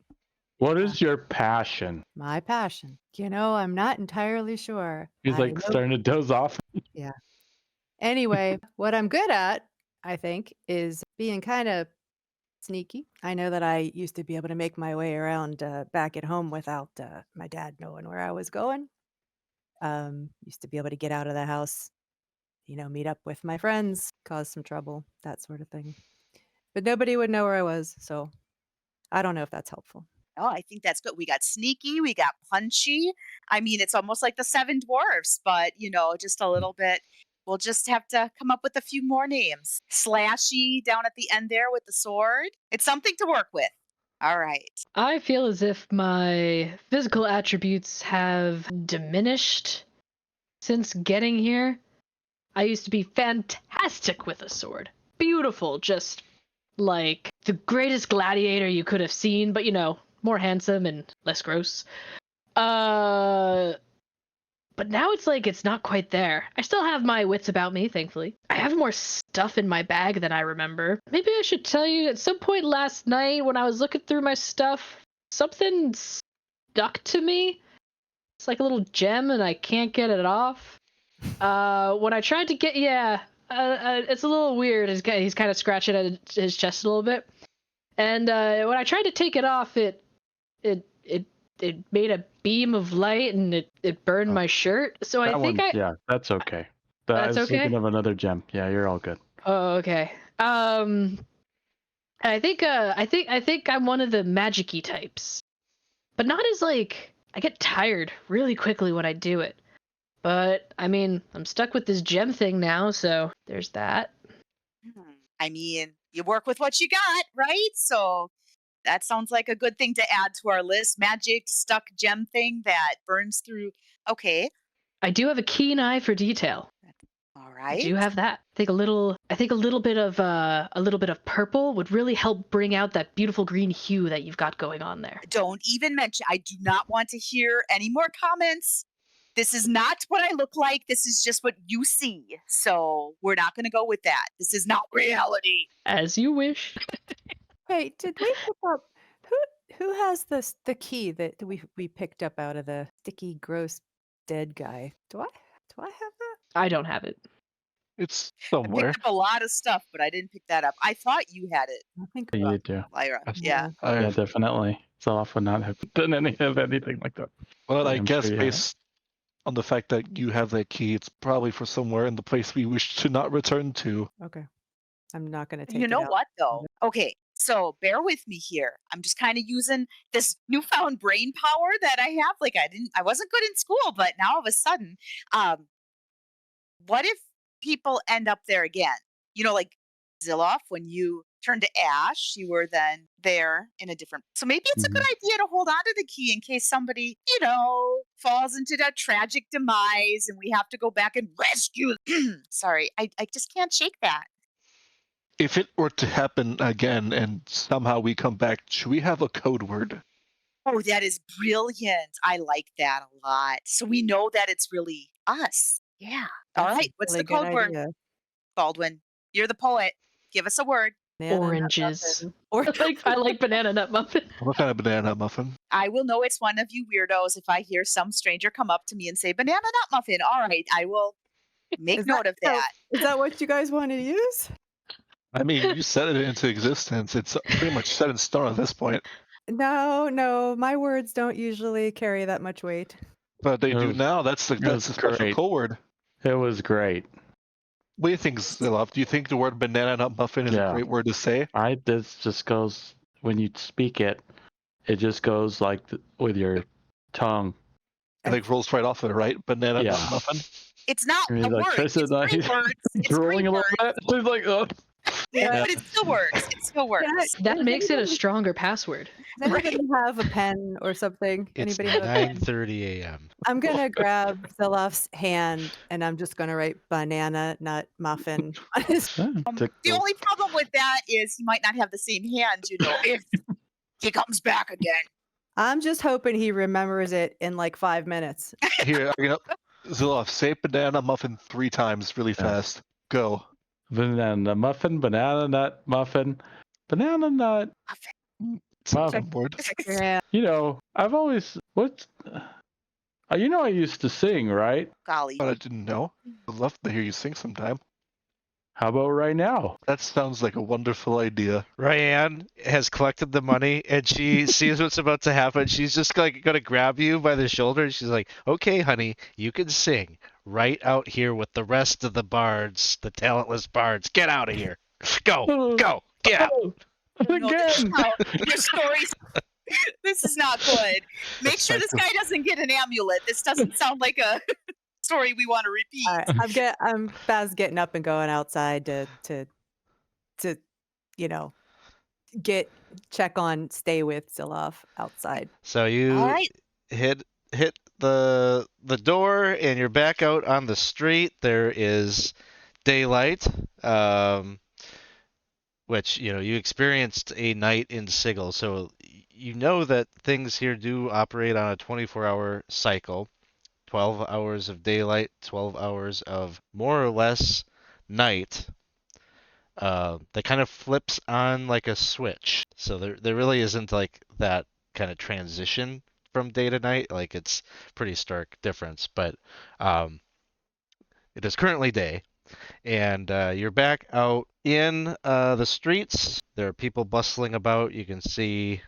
What is your passion? My passion. I'm not entirely sure. He's like starting to doze off. Yeah. Anyway, what I'm good at, I think, is being kind of sneaky. I know that I used to be able to make my way around back at home without my dad knowing where I was going. Used to be able to get out of the house, meet up with my friends, cause some trouble, that sort of thing. But nobody would know where I was, so I don't know if that's helpful. Oh, I think that's good. We got sneaky, we got punchy. I mean, it's almost like the Seven Dwarfs, but just a little bit. We'll just have to come up with a few more names. Slashy down at the end there with the sword. It's something to work with. All right. I feel as if my physical attributes have diminished since getting here. I used to be fantastic with a sword. Beautiful, just like the greatest gladiator you could have seen, but more handsome and less gross. But now it's like it's not quite there. I still have my wits about me, thankfully. I have more stuff in my bag than I remember. Maybe I should tell you, at some point last night when I was looking through my stuff, something stuck to me. It's like a little gem and I can't get it off. When I tried to get, it's a little weird. He's kind of scratching at his chest a little bit. And when I tried to take it off, it made a beam of light and it burned my shirt. So I think yeah, that's okay. That's I was okay? thinking of another gem. Yeah, you're all good. Oh, okay. I think I'm one of the magic-y types. But not as I get tired really quickly when I do it. But I mean, I'm stuck with this gem thing now, so there's that. I mean, you work with what you got, right? So that sounds like a good thing to add to our list. Magic stuck gem thing that burns through. Okay. I do have a keen eye for detail. All right. I do have that. I think a little bit of purple would really help bring out that beautiful green hue that you've got going on there. Don't even mention. I do not want to hear any more comments. This is not what I look like. This is just what you see. So we're not going to go with that. This is not reality. As you wish. Hey, did we pick up who has the key that we picked up out of the sticky, gross, dead guy? Do I have that? I don't have it. It's I somewhere. picked up a lot of stuff, but I didn't pick that up. I thought you had it, I think You did too. Lyra. That's- Yeah. Yeah, definitely. Zilloff would not have done anything like that. Well, I I'm guess sure you have. based on the fact that you have that key, it's probably for somewhere in the place we wish to not return to. Okay. I'm not going to take You it know out. what, though? Okay, so bear with me here. I'm just kind of using this newfound brain power that I have. I wasn't good in school, but now all of a sudden, what if people end up there again? Like Zilloff, when you turned to ash, you were then there in a different. So maybe it's a good idea to hold on to the key in case somebody, falls into that tragic demise and we have to go back and rescue. Sorry, I just can't shake that. If it were to happen again and somehow we come back, should we have a code word? Oh, that is brilliant. I like that a lot. So we know that it's really us. Yeah. All That's a right. What's really the code good word? idea. Baldwin, you're the poet. Give us a word. Banana nut Oranges. muffin. I like banana nut muffin. What kind of banana muffin? I will know it's one of you weirdos if I hear some stranger come up to me and say banana nut muffin. All right. I will make Is note of that. Is that what you guys want to use? I mean, you set it into existence. It's pretty much set in stone at this point. No, my words don't usually carry that much weight. But they do was- now. That's the special great. code word. It was great. What do you think, Zilloff? Do you think the word banana nut muffin is Yeah. a great word to say? This just goes, when you speak it, it just goes like with your tongue. It rolls right off of it, right? Banana Yeah. nut muffin. It's not He's a like, word. Chris It's is like- three words. It's Drooling three a little words. bit. He's like, oh. But it still works. It still works. That Does makes it a anybody- stronger password. Does anybody have a pen or something? It's Anybody have a pen? 9:30 a.m. I'm gonna grab Zilloff's hand and I'm just gonna write banana nut muffin on his. The only problem with that is he might not have the same hand, if he comes back again. I'm just hoping he remembers it in like 5 minutes. Here, Zilloff, say banana muffin 3 times really fast. Go. Banana muffin, banana nut muffin, banana nut. Muffin board. Yeah. I've always I used to sing, right? Golly. But I didn't know. I'd love to hear you sing sometime. How about right now? That sounds like a wonderful idea. Ryan has collected the money and she sees what's about to happen. She's just like gonna grab you by the shoulder and she's like, "Okay, honey, you can sing right out here with the rest of the bards, the talentless bards. Get out of here. Go, get out." No, this, Again. your stories. This is not good. Make sure this guy doesn't get an amulet. This doesn't sound like a story we want to repeat. All right, I'm fast getting up and going outside to check on stay with Zilloff outside. So you All right. hit the door and you're back out on the street. There is daylight, which you experienced a night in Sigil, so you know that things here do operate on a 24-hour cycle. 12 hours of daylight, 12 hours of more or less night. That kind of flips on like a switch. So there really isn't like that kind of transition from day to night. Like it's pretty stark difference, but it is currently day. And you're back out in the streets. There are people bustling about. You can see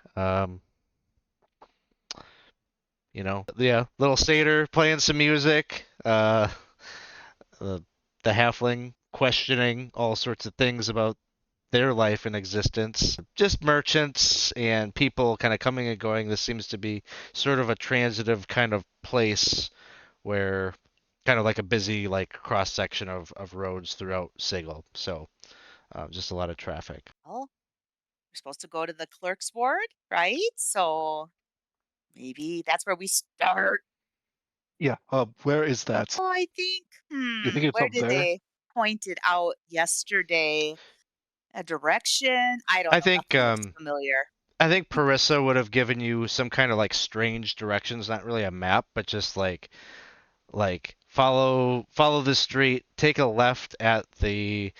little satyr playing some music, the halfling questioning all sorts of things about their life and existence. Just merchants and people kind of coming and going. This seems to be sort of a transitive kind of place where kind of like a busy like cross section of roads throughout Sigil. So just a lot of traffic. Well, we're supposed to go to the clerk's ward, right? So maybe that's where we start. Yeah. Where is that? Oh, I think. You think it's Where up did there? they point it out yesterday? A direction? I don't I know. think Nothing looks familiar. I think Parissa would have given you some kind of like strange directions, not really a map, but just like follow the street, take a left at the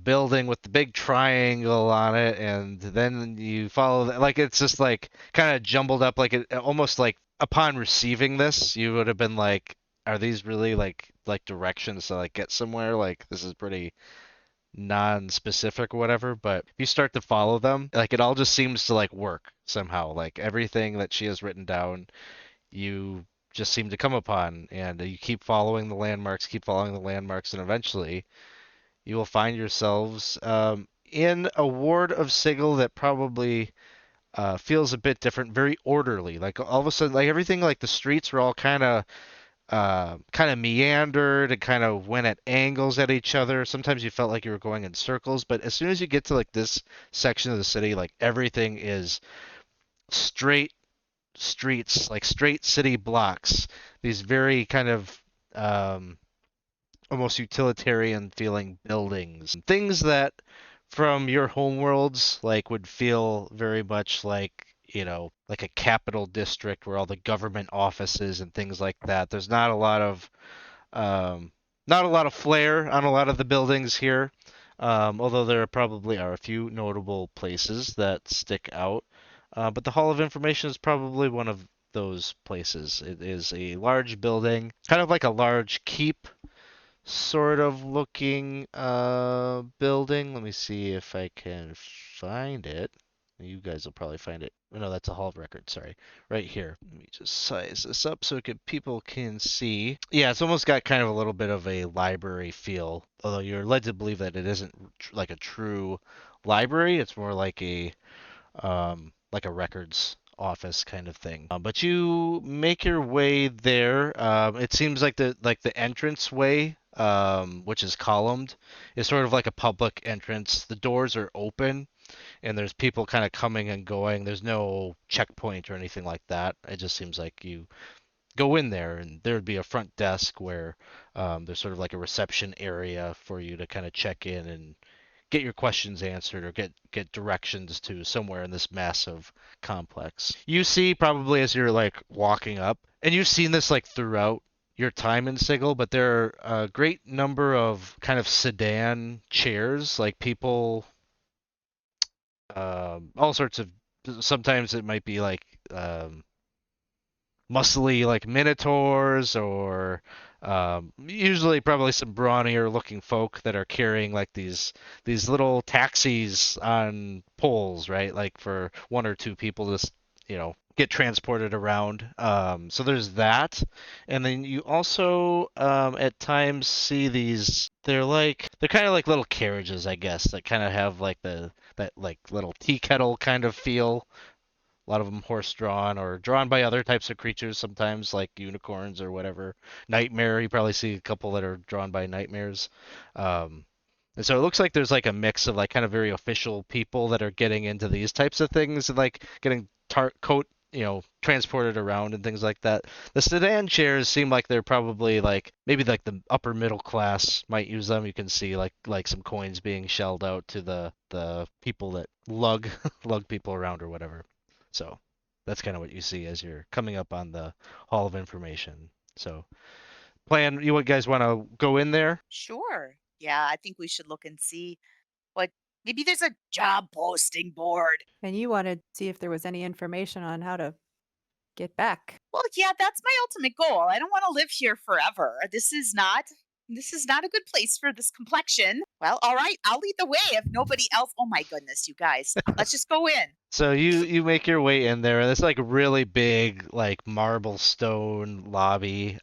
building with the big triangle on it, and then you follow like it's just like kind of jumbled up, like it almost like upon receiving this you would have been like, are these really like directions to like get somewhere? Like this is pretty non-specific or whatever, but if you start to follow them, like it all just seems to like work somehow. Like everything that she has written down, you just seem to come upon, and you keep following the landmarks, and eventually you will find yourselves in a ward of Sigil that probably feels a bit different, very orderly. Like all of a sudden, like everything, like the streets were all kind of meandered and kind of went at angles at each other. Sometimes you felt like you were going in circles, but as soon as you get to like this section of the city, like everything is straight streets, like straight city blocks, these very kind of almost utilitarian feeling buildings, things that from your homeworlds like would feel very much like like a capital district where all the government offices and things like that. There's not a lot of flair on a lot of the buildings here, although there probably are a few notable places that stick out. But the Hall of Information is probably one of those places. It is a large building, kind of like a large keep sort of looking building. Let me see if I can find it. You guys will probably find it. No, that's a Hall of Records, sorry. Right here. Let me just size this up so people can see. Yeah, it's almost got kind of a little bit of a library feel, although you're led to believe that it isn't like a true library. It's more like a records office kind of thing. But you make your way there. It seems like the entrance way which is columned, is sort of like a public entrance. The doors are open, and there's people kind of coming and going. There's no checkpoint or anything like that. It just seems like you go in there, and there would be a front desk where there's sort of like a reception area for you to kind of check in and get your questions answered or get directions to somewhere in this massive complex. You see probably as you're like walking up, and you've seen this like throughout your time in Sigil, but there are a great number of kind of sedan chairs, like people, all sorts of. Sometimes it might be like muscly like minotaurs or usually probably some brawnier looking folk that are carrying like these little taxis on poles, right? Like for one or two people to get transported around. So there's that, and then you also at times see these. They're kind of like little carriages, I guess, that kind of have like that like little tea kettle kind of feel. A lot of them horse-drawn or drawn by other types of creatures, sometimes like unicorns or whatever. Nightmare, you probably see a couple that are drawn by nightmares. Um, and so it looks like there's like a mix of like kind of very official people that are getting into these types of things and like getting transported around and things like that. The sedan chairs seem like they're probably like maybe like the upper middle class might use them. You can see like some coins being shelled out to the people that lug lug people around or whatever. So that's kind of what you see as you're coming up on the Hall of Information. So you guys want to go in there? Sure. Yeah, I think we should look and see what maybe there's a job posting board. And you wanted to see if there was any information on how to get back. Well, yeah, that's my ultimate goal. I don't want to live here forever. This is not a good place for this complexion. Well, all right, I'll lead the way if nobody else. Oh my goodness, you guys. Let's just go in. So you make your way in there, and it's like a really big like marble stone lobby.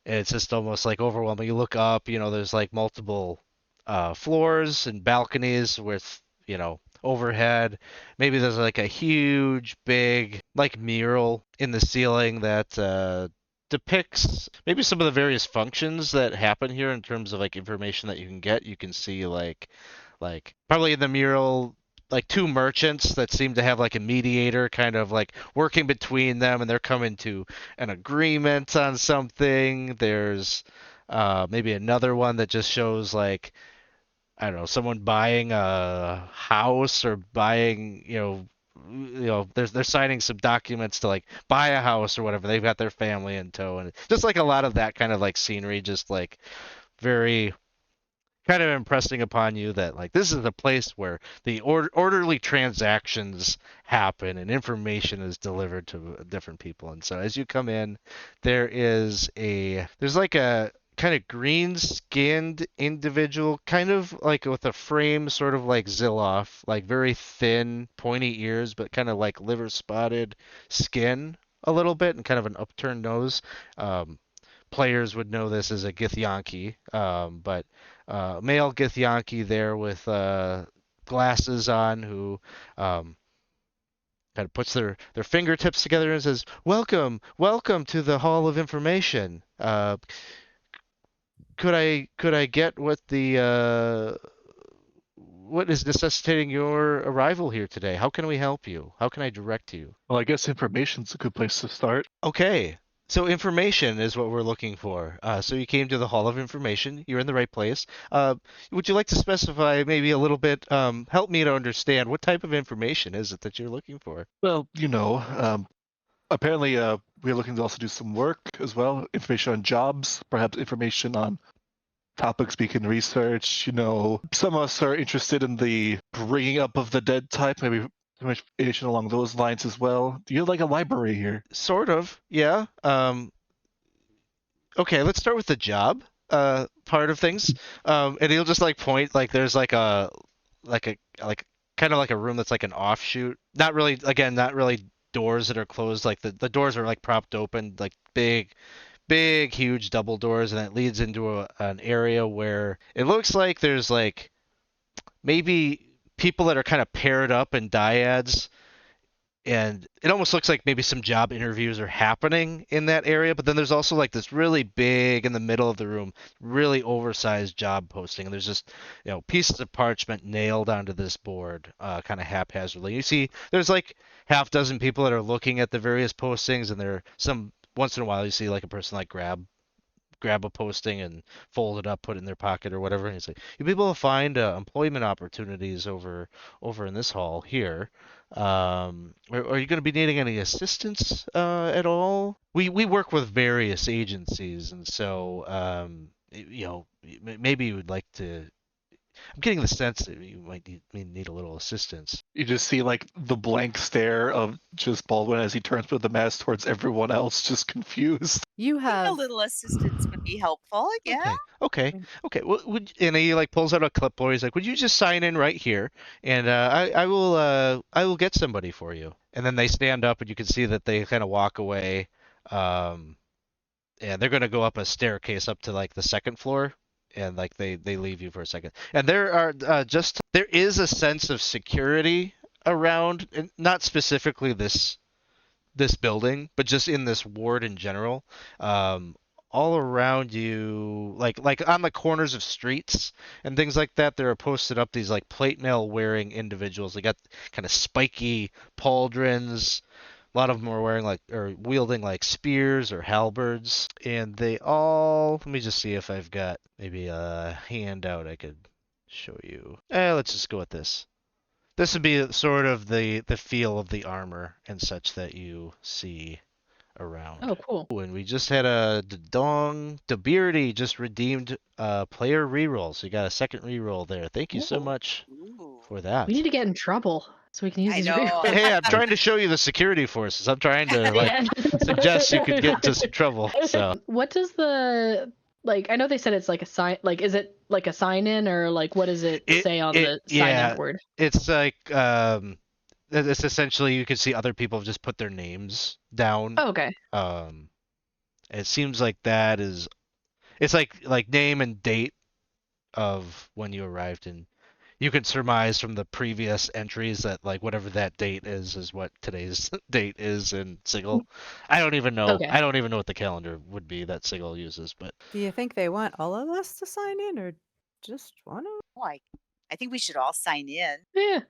It's just almost like overwhelming. You look up, there's like multiple floors and balconies with, overhead. Maybe there's like a huge, big, like mural in the ceiling that depicts maybe some of the various functions that happen here in terms of like information that you can get. You can see like probably in the mural like two merchants that seem to have like a mediator kind of like working between them, and they're coming to an agreement on something. There's maybe another one that just shows like, I don't know, someone buying a house or buying, they're signing some documents to like buy a house or whatever. They've got their family in tow, and just like a lot of that kind of like scenery, just like very kind of impressing upon you that like this is a place where the orderly transactions happen and information is delivered to different people. And so as you come in, there's like a kind of green skinned individual, kind of like with a frame sort of like Zilloff, like very thin pointy ears but kind of like liver spotted skin a little bit and kind of an upturned nose. Players would know this as a Githyanki, but male Githyanki there with glasses on, who kind of puts their fingertips together and says, "Welcome, welcome to the Hall of Information. Could I get what is necessitating your arrival here today? How can we help you? How can I direct you?" Well, I guess information's a good place to start. Okay. So information is what we're looking for. So you came to the Hall of Information. You're in the right place. Would you like to specify maybe a little bit, help me to understand what type of information is it that you're looking for? Well, apparently we're looking to also do some work as well, information on jobs, perhaps information on topics we can research. Some of us are interested in the bringing up of the dead type, maybe information along those lines as well. Do you have like a library here? Sort of, yeah. Okay, let's start with the job part of things. And he'll just like point, like there's like a kind of like a room that's like an offshoot. Not really, again, not really doors that are closed. Like the doors are like propped open, like big, huge double doors, and it leads into an area where it looks like there's like maybe people that are kind of paired up in dyads and it almost looks like maybe some job interviews are happening in that area, but then there's also like this really big in the middle of the room, really oversized job posting, and there's just pieces of parchment nailed onto this board, kind of haphazardly. You see there's like half dozen people that are looking at the various postings, and there some once in a while you see like a person like grab a posting and fold it up, put it in their pocket or whatever. And he's like, "You people will find employment opportunities over in this hall here. Are you going to be needing any assistance at all? We work with various agencies, and so maybe you would like to." I'm getting the sense that you might need a little assistance. You just see like the blank stare of just Baldwin as he turns with the mask towards everyone else, just confused. You A have little assistance would be helpful. Yeah. Okay. Well, and he like pulls out a clipboard. He's like, "Would you just sign in right here, and I will get somebody for you." And then they stand up, and you can see that they kind of walk away. And they're gonna go up a staircase up to like the second floor, and like they leave you for a second. And there are there is a sense of security around, and not specifically this building, but just in this ward in general. All around you, like on the corners of streets and things like that, there are posted up these like plate mail wearing individuals. They got kind of spiky pauldrons. A lot of them are wearing like or wielding like spears or halberds, and they all. Let me just see if I've got maybe a handout I could show you. Let's just go with this. This would be sort of the feel of the armor and such that you see around. Oh, cool. And we just had a Beardy just redeemed player reroll, so you got a second reroll there. Thank you so much Ooh. for that. We need to get in trouble so we can use I these know. rerolls. Hey, I'm trying to show you the security forces. I'm trying to like suggest you could get into some trouble. So What does the I know they said it's like a sign. Like, is it like a sign in or like what does it say on the sign in board? It's like it's essentially you can see other people have just put their names down. Oh, okay. It seems like that is it's like name and date of when you arrived, and you can surmise from the previous entries that like whatever that date is what today's date is in Sigil. I don't even know. Okay. I don't even know what the calendar would be that Sigil uses, but Do you think they want all of us to sign in or just one of Oh, I think we should all sign in. Yeah.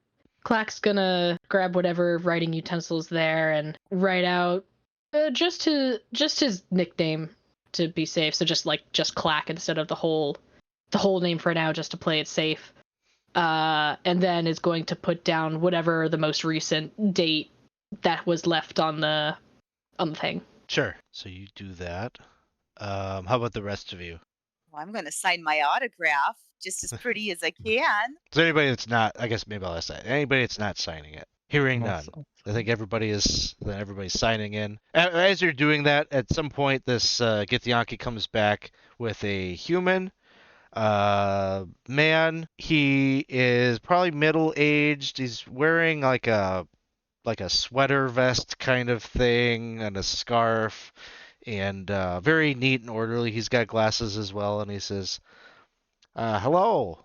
Clack's gonna grab whatever writing utensils there and write out just his nickname to be safe. So just Clack instead of the whole name for now, just to play it safe. And then is going to put down whatever the most recent date that was left on the thing. sure. So you do that. How about the rest of you? Well, I'm going to sign my autograph just as pretty as I can. Is there anybody that's not? I guess maybe I'll ask that. Anybody that's not signing it? Hearing none. I think everybody's signing in. As you're doing that, at some point, this Githyanki comes back with a human man. He is probably middle-aged. He's wearing like a sweater vest kind of thing and a scarf, and very neat and orderly. He's got glasses as well, and he says, "Hello.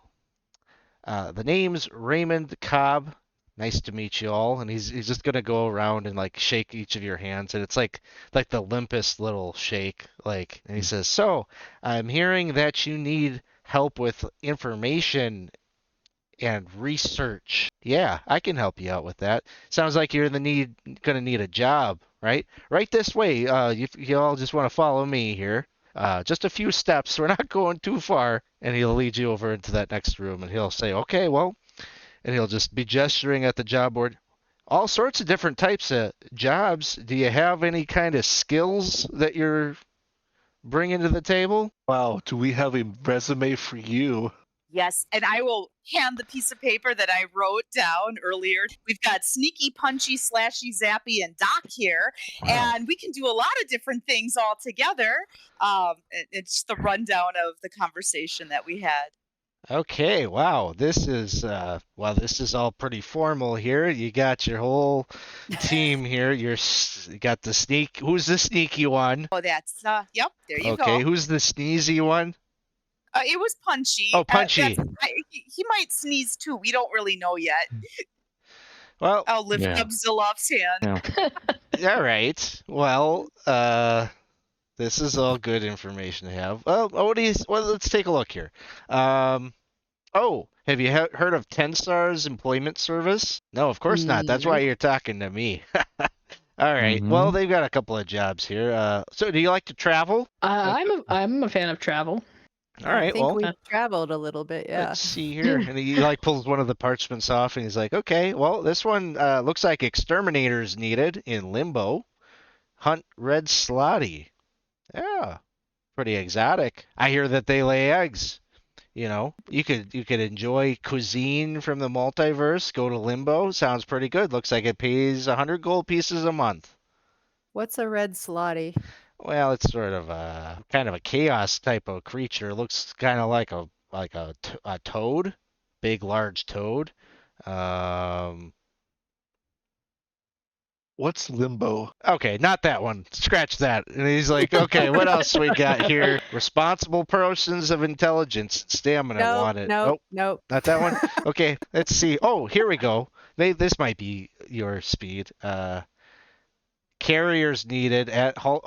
The name's Raymond Cobb. Nice to meet you all." And he's just gonna go around and like shake each of your hands, and it's like the limpest little shake. And he says, "So, I'm hearing that you need help with information and research. Yeah, I can help you out with that. Sounds like you're gonna need a job, right? Right this way. You all just want to follow me here. Just a few steps. We're not going too far." And he'll lead you over into that next room, and he'll say, "Okay, well," and he'll just be gesturing at the job board. All sorts of different types of jobs. Do you have any kind of skills that you're bringing to the table? Wow, do we have a resume for you? Yes, and I will hand the piece of paper that I wrote down earlier. We've got sneaky, punchy, slashy, zappy, and Doc here, and we can do a lot of different things all together. It's the rundown of the conversation that we had. Okay, wow. This is all pretty formal here. You got your whole team here. You got the sneak. Who's the sneaky one? Oh, that's yep. There you go. Okay, who's the sneezy one? It was Punchy. Oh, Punchy. He might sneeze too. We don't really know yet. Well, I'll lift Yeah. up Zilloff's hand. Yeah. all right. Well, this is all good information to have. Well, let's take a look here. Oh, have you heard of 10 Stars Employment Service? No, of course not. That's why Nope. you're talking to me. All right. Well, Mhm. they've got a couple of jobs here. So do you like to travel? I'm a fan of travel. All right. I think Well, we've traveled a little bit, yeah. let's see here. And he like pulls one of the parchments off and he's like, okay, well, this one looks like exterminators needed in Limbo. Hunt red slotty. Yeah, pretty exotic. I hear that they lay eggs. You know, you could enjoy cuisine from the multiverse, go to Limbo. Sounds pretty good. Looks like it pays 100 gold pieces a month. What's a red slotty? Well, it's sort of a kind of a chaos type of creature. Looks kind of like a toad, big large toad. Um, What's limbo? okay, not that one. Scratch that. And he's like, okay, what else we got here? Responsible persons of intelligence, stamina wanted. Nope, Oh, nope. not that one. Okay, let's see. Oh, here we go. This might be your speed. Carriers needed at Hall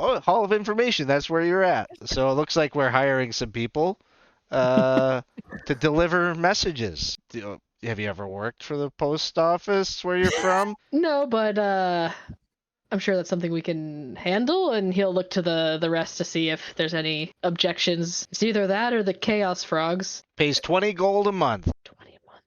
of Information. That's where you're at. So it looks like we're hiring some people to deliver messages. Have you ever worked for the post office where you're from? No, but I'm sure that's something we can handle, and he'll look to the rest to see if there's any objections. It's either that or the Chaos Frogs. Pays 20 gold a month. 20 a month.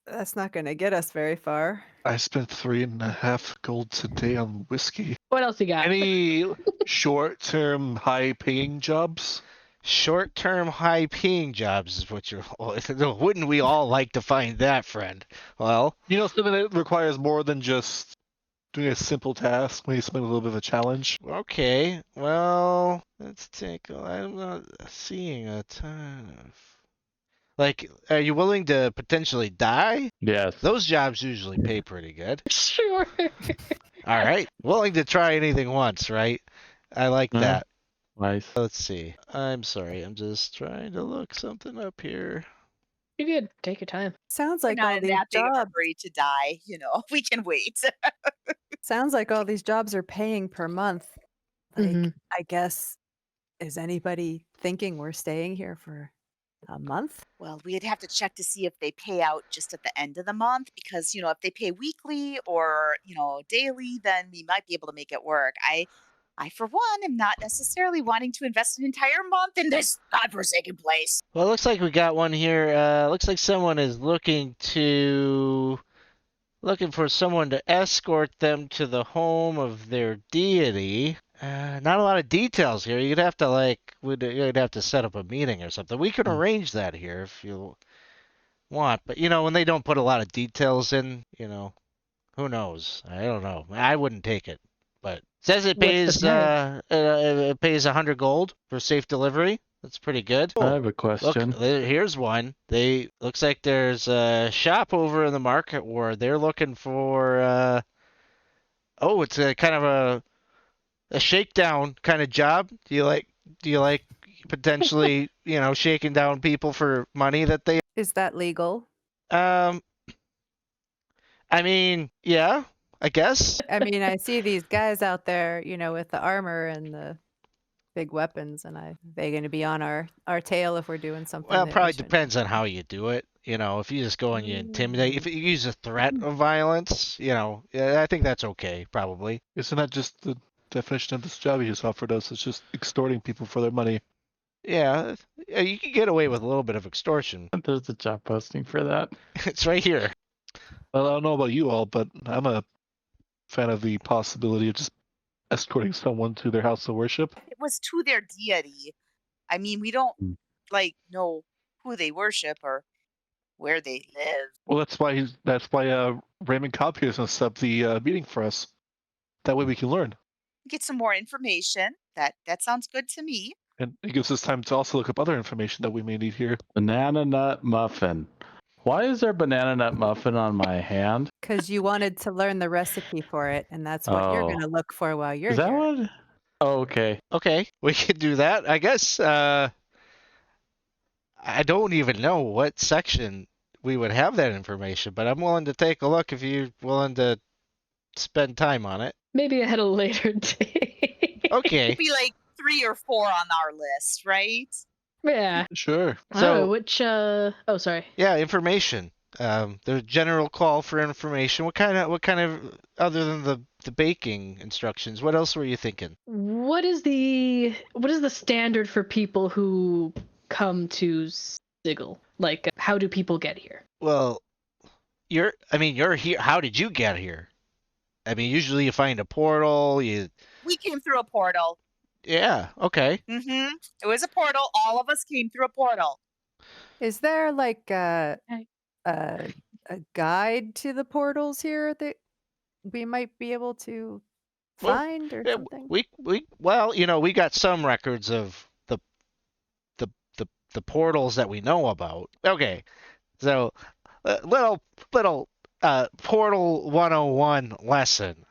That's not going to get us very far. I spent 3.5 gold today on whiskey. What else you got? Any short-term, high-paying jobs? Short-term, high-paying jobs is what you're. Wouldn't we all like to find that, friend? Well, You know, something that requires more than just doing a simple task, maybe something a little bit of a challenge. okay. Well, let's take. I'm not seeing a ton of. Like, are you willing to potentially die? Yes. Those jobs usually pay pretty good. Sure. All right. Willing to try anything once, right? I like Yeah. that. Nice. Let's see. I'm sorry. I'm just trying to look something up here. You're good. Take your time. Sounds We're like not all in these that big of a jobs. hurry to die. We can wait. Sounds like all these jobs are paying per month. Like, Mhm. I guess, is anybody thinking we're staying here for a month? Well, we'd have to check to see if they pay out just at the end of the month because, if they pay weekly or, daily, then we might be able to make it work. I for one, am not necessarily wanting to invest an entire month in this godforsaken place. Well, it looks like we got one here. Looks like someone is looking for someone to escort them to the home of their deity. Not a lot of details here. You'd have to you'd have to set up a meeting or something. We can arrange that here if you want. But when they don't put a lot of details in, who knows? I don't know. I wouldn't take it. But it says it What's the pays it pays 100 gold for safe delivery. That's pretty good. I have a Look, question. here's one. Looks like there's a shop over in the market where they're looking for it's a kind of a shakedown kind of job. Do you like potentially, shaking down people for money that they Is that legal? I mean, yeah, I guess. I mean, I see these guys out there, with the armor and the big weapons, and they're going to be on our tail if we're doing something. Well, it that we probably shouldn't. depends on how you do it. If you just go and you intimidate, if you use a threat of violence, yeah, I think that's okay, probably. Isn't that just the definition of this job you just offered us? It's just extorting people for their money. Yeah, you can get away with a little bit of extortion. There's a job posting for that. It's right here. Well, I don't know about you all, but I'm a fan of the possibility of just escorting someone to their house of worship. It was to their deity. I mean, we don't Hmm. know who they worship or where they live. Well, that's why Raymond Cobb here is going to set up the meeting for us. That way we can learn. Get some more information. That sounds good to me. And it gives us time to also look up other information that we may need here. Banana nut muffin. Why is there banana nut muffin on my hand? Because you wanted to learn the recipe for it, and that's what you're Oh. going to look for while you're Is that here. what? Oh, okay. Okay, we could do that. I guess I don't even know what section we would have that information, but I'm willing to take a look if you're willing to spend time on it. Maybe at a later date. Okay. Be like 3 or 4 on our list, right? Yeah. Sure. I don't know So which. Oh, sorry. yeah, information. The general call for information. What kind of other than the baking instructions? What else were you thinking? What is the standard for people who come to Sigil? Like, how do people get here? Well, you're here. How did you get here? I mean, usually you find a portal. We came through a portal. Yeah. Okay. Mm-hmm. It was a portal. All of us came through a portal. Is there like a Okay. guide to the portals here that we might be able to Well, find or Yeah, something? we got some records of the portals that we know about. Okay, so little Portal 101 lesson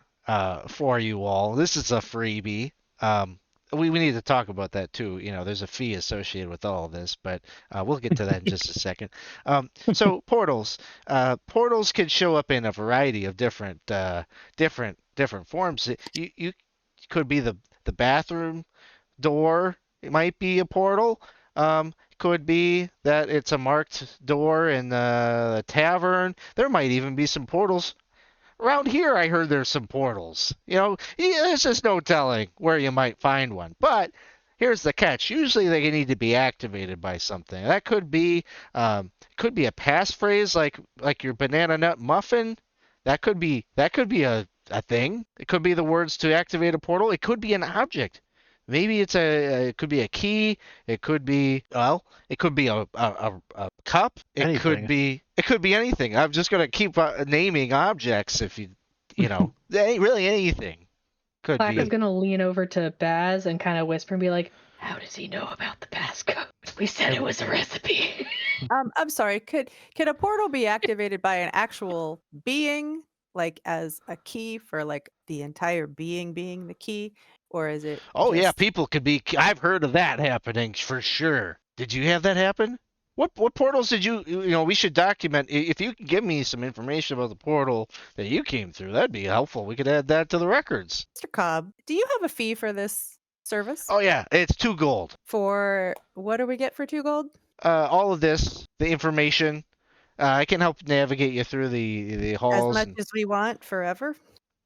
for you all. This is a freebie. We need to talk about that too. There's a fee associated with all of this, but we'll get to that in just a second. So portals can show up in a variety of different forms. You could be the bathroom door. It might be a portal. Could be that it's a marked door in the tavern. There might even be some portals around here. I heard there's some portals. There's just no telling where you might find one. But here's the catch. Usually they need to be activated by something. That could be a passphrase like your banana nut muffin. That could be a thing. It could be the words to activate a portal. It could be an object. Maybe it could be a key. It could be a cup. It could Anything. be anything. I'm just gonna keep naming objects. If really anything could Clack is be. gonna lean over to Baz and kind of whisper and be like, "How does he know about the passcode? We said it was a recipe." I'm sorry. Could a portal be activated by an actual being, like as a key for like the entire being being the key, or is it? Oh yeah, just- people could be. I've heard of that happening for sure. Did you have that happen? What portals did you? We should document. If you can give me some information about the portal that you came through, that'd be helpful. We could add that to the records. Mr. Cobb, do you have a fee for this service? Oh yeah, it's 2 gold. For what do we get for 2 gold? All of this, the information. I can help navigate you through the As halls. much as we want forever?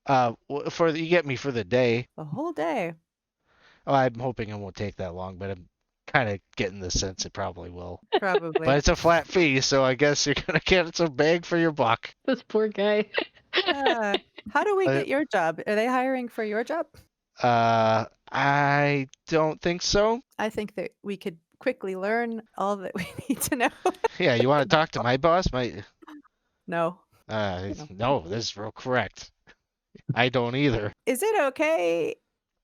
You get me for the day. The whole day. Oh, I'm hoping it won't take that long, but I'm kind of getting the sense it probably will. Probably. But it's a flat fee, so I guess you're gonna get some bang for your buck. This poor guy. How do we I- get your job? Are they hiring for your job? I don't think so. I think that we could quickly learn all that we need to know. Yeah, you want to talk to my boss? No. No, this is real correct. I don't either. Is it okay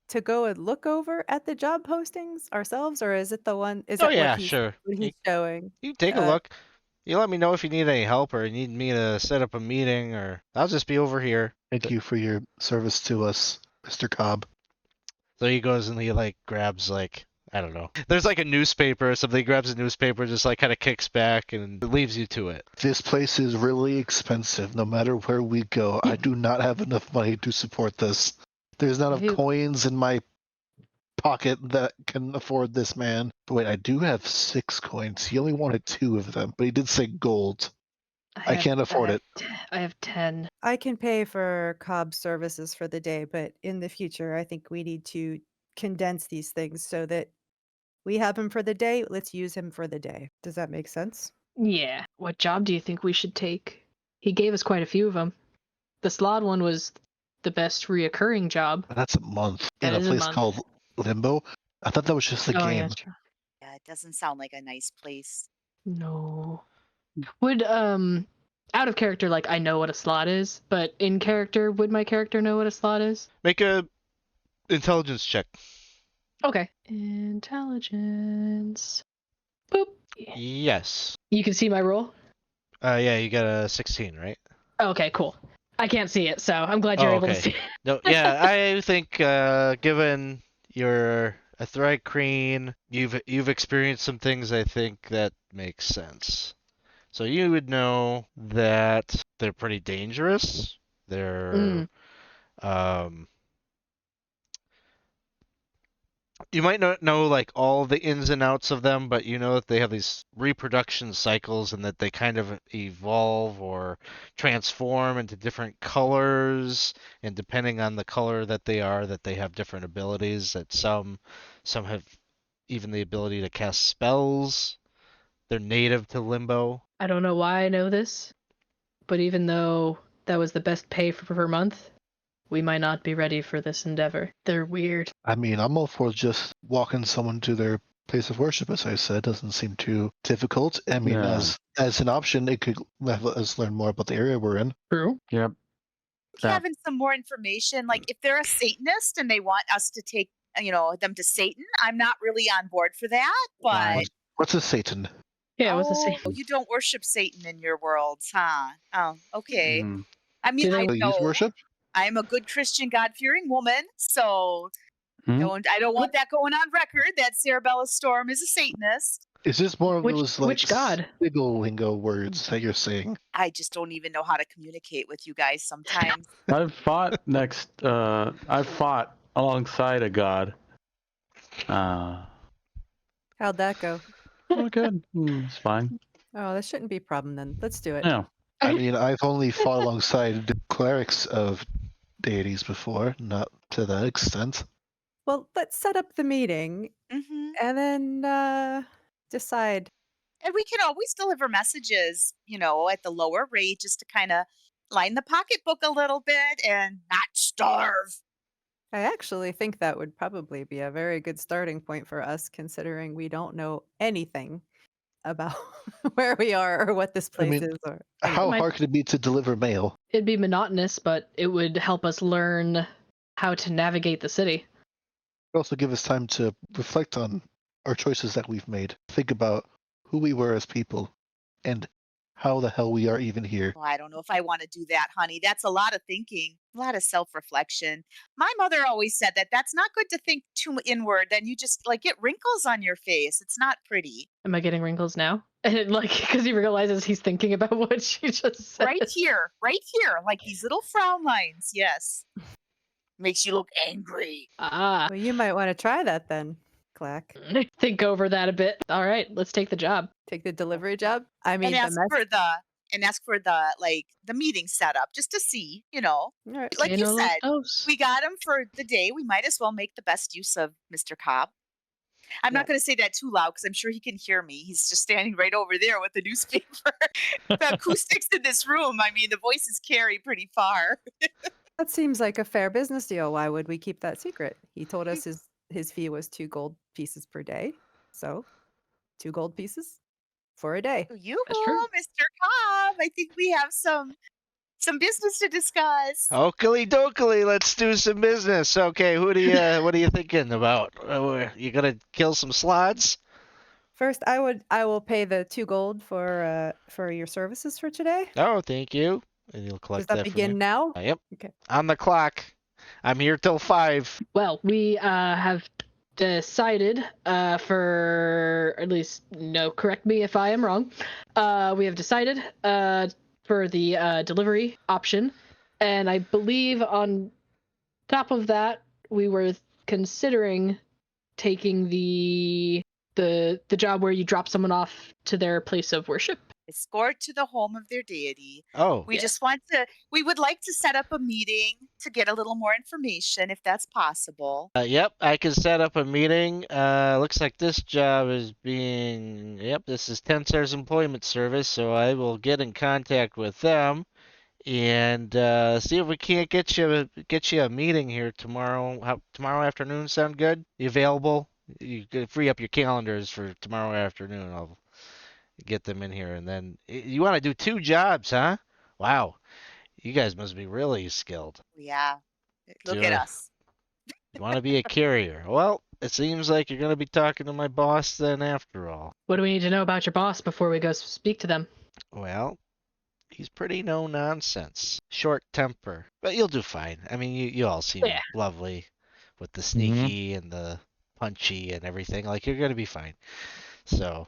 to go and look over at the job postings ourselves, or is it the one? Is Oh that yeah, what he's, sure. what he's showing? You take a Uh, look. You let me know if you need any help or you need me to set up a meeting, or I'll just be over here. Thank you for your service to us, Mr. Cobb. So he goes and he grabs I don't know. There's a newspaper or something. He grabs a newspaper, just kind of kicks back and leaves you to it. This place is really expensive. No matter where we go, I do not have enough money to support this. There's not enough You- coins in my pocket that can afford this man. But wait, I do have 6 coins. He only wanted 2 of them, but he did say gold. I can't afford it. I have 10. I can pay for Cobb's services for the day, but in the future, I think we need to condense these things so that we have him for the day. Let's use him for the day. Does that make sense? Yeah. What job do you think we should take? He gave us quite a few of them. The Slod one was the best reoccurring job. That's a month That in a is a place month. called Limbo. I thought that was just a Oh, yeah, game. that's true. Yeah, it doesn't sound like a nice place. No. Would out of character, I know what a slot is, but in character, would my character know what a slot is? Make a intelligence check. Okay. Intelligence. Boop. Yes. You can see my roll? Yeah, you got a 16, right? Okay, cool. I can't see it, so I'm glad you're Oh, able to okay. see it. No, yeah, I think given your Athric Crane, you've experienced some things. I think that makes sense. So you would know that they're pretty dangerous. They're um, you might not know like all the ins and outs of them, but you know that they have these reproduction cycles and that they kind of evolve or transform into different colors, and depending on the color that they are, that they have different abilities. That some have even the ability to cast spells. They're native to Limbo. I don't know why I know this, but even though that was the best pay for per month, we might not be ready for this endeavor. They're weird. I mean, I'm all for just walking someone to their place of worship, as I said. Doesn't seem too difficult. I mean, Yeah. as an option, it could have us learn more about the area we're in. True. Yep. Yeah. Having some more information, like if they're a Satanist and they want us to take, them to Satan, I'm not really on board for that. But What's a Satan? Yeah, it was the same. you don't worship Satan in your worlds, huh? Oh, okay. Mm. I mean, Do they I Use know worship? I'm a good Christian, God-fearing woman, so Hmm? I don't want that going on record that Cerebella Storm is a Satanist. Is this more of those like Which god? Sigil lingo words that you're saying? I just don't even know how to communicate with you guys sometimes. I've fought I've fought alongside a god. How'd that go? Oh, good. It's fine. Oh, that shouldn't be a problem then. Let's do it. Yeah. I mean, I've only fought alongside the clerics of deities before, not to that extent. Well, let's set up the meeting hmm and then decide. And we can always deliver messages, at the lower rate just to kind of line the pocketbook a little bit and not starve. I actually think that would probably be a very good starting point for us, considering we don't know anything about where we are or what this I place mean, is. Or How might- hard could it be to deliver mail? It'd be monotonous, but it would help us learn how to navigate the city. It'd also give us time to reflect on our choices that we've made. Think about who we were as people and how the hell we are even here. Well, I don't know if I want to do that, honey. That's a lot of thinking, a lot of self-reflection. My mother always said that that's not good to think too inward. Then you just like get wrinkles on your face. It's not pretty. Am I getting wrinkles now? And because he realizes he's thinking about what she just said. Right here, like these little frown lines. Yes. Makes you look angry. Ah. well, you might want to try that then, Clack. Think over that a bit. All right, let's take the job. Take the delivery job. I mean, And the ask for the meeting setup just to see, All right. like you said, Dose. we got him for the day. We might as well make the best use of Mr. Cobb. I'm not going to say that too loud because I'm sure he can hear me. He's just standing right over there with the newspaper. The acoustics in this room, I mean, the voices carry pretty far. That seems like a fair business deal. Why would we keep that secret? He told us his fee was 2 gold pieces per day. So 2 gold pieces for a day. You, That's true. Mr. Cobb. I think we have some business to discuss. Oakley dokley, let's do some business. Okay, what are you thinking about? You gonna kill some slots? First, I will pay the 2 gold for your services for today. Oh, thank you. And you'll collect Does that from begin you. now? Yep. Okay. On the clock. I'm here till 5. Well, we have decided for at least correct me if I am wrong. We have decided for the delivery option, and I believe on top of that we were considering taking the job where you drop someone off to their place of worship. Escort to the home of their deity. Oh, We would like to set up a meeting to get a little more information if that's possible. yep, I can set up a meeting. Looks like this job is being, this is 10 Stars Employment Service, so I will get in contact with them and see if we can't get you a meeting here tomorrow. Tomorrow afternoon sound good? You available? You could free up your calendars for tomorrow afternoon. I'll get them in here, and then you want to do 2 jobs, huh? Wow, you guys must be really skilled. Yeah. Look at Sure. us. You want to be a carrier? Well, it seems like you're going to be talking to my boss then after all. What do we need to know about your boss before we go speak to them? Well, he's pretty no nonsense. Short temper. But you'll do fine. I mean, you all seem Yeah. lovely with the sneaky and the punchy and everything. Like, you're going to be fine. So,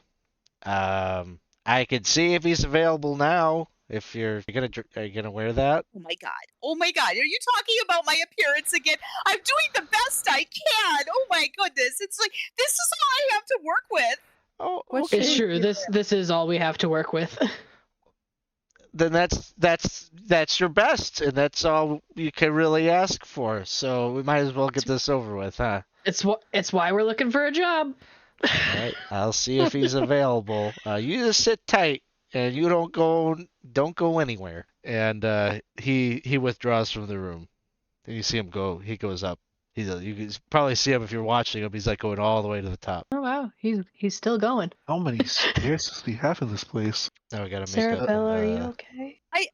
I can see if he's available now. If are you gonna wear that? Oh my god. Oh my god. Are you talking about my appearance again? I'm doing the best I can. Oh my goodness. It's like this is all I have to work with. Oh, What okay. It's shade true. do you This is all we have to work with. Then that's your best, and that's all you can really ask for. So we might as well get this over with, huh? It's why we're looking for a job. All right, I'll see if he's available. You just sit tight, and you don't go anywhere. And he withdraws from the room. And you see him go. He goes up. You can probably see him if you're watching him. He's like going all the way to the top. Oh wow, he's still going. How many stairs does he have in this place? Now we gotta make up. Cerebella, are you okay? I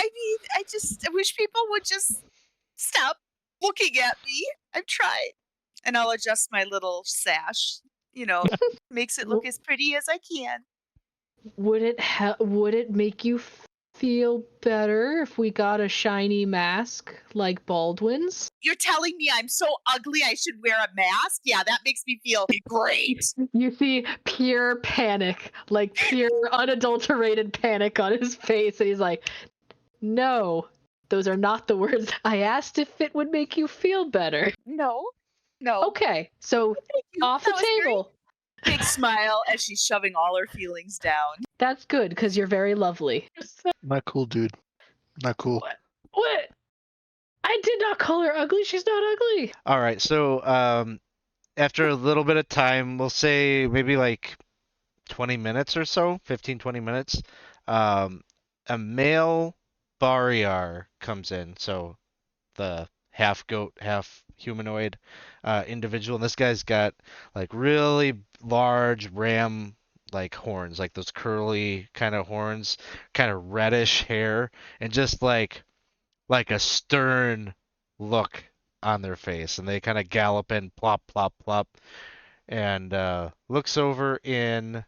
mean, I wish people would just stop looking at me. I've tried. And I'll adjust my little sash, makes it look as pretty as I can. Would it make you feel better if we got a shiny mask like Baldwin's? You're telling me I'm so ugly I should wear a mask? Yeah, that makes me feel great. You see pure panic, like pure unadulterated panic on his face, and he's like, "No, those are not the words. I asked if it would make you feel better." No. Okay, so Thank you. off the That was very table. big smile as she's shoving all her feelings down. That's good because you're very lovely. Not cool, dude. Not cool. What? I did not call her ugly. She's not ugly. All right, so after a little bit of time, we'll say maybe like 20 minutes or so, 15, 20 minutes, a male Bariar comes in. So the half goat, half humanoid individual. And this guy's got like really large ram like horns, like those curly kind of horns, kind of reddish hair, and just like a stern look on their face. And they kind of gallop in, plop, plop, plop, and looks over in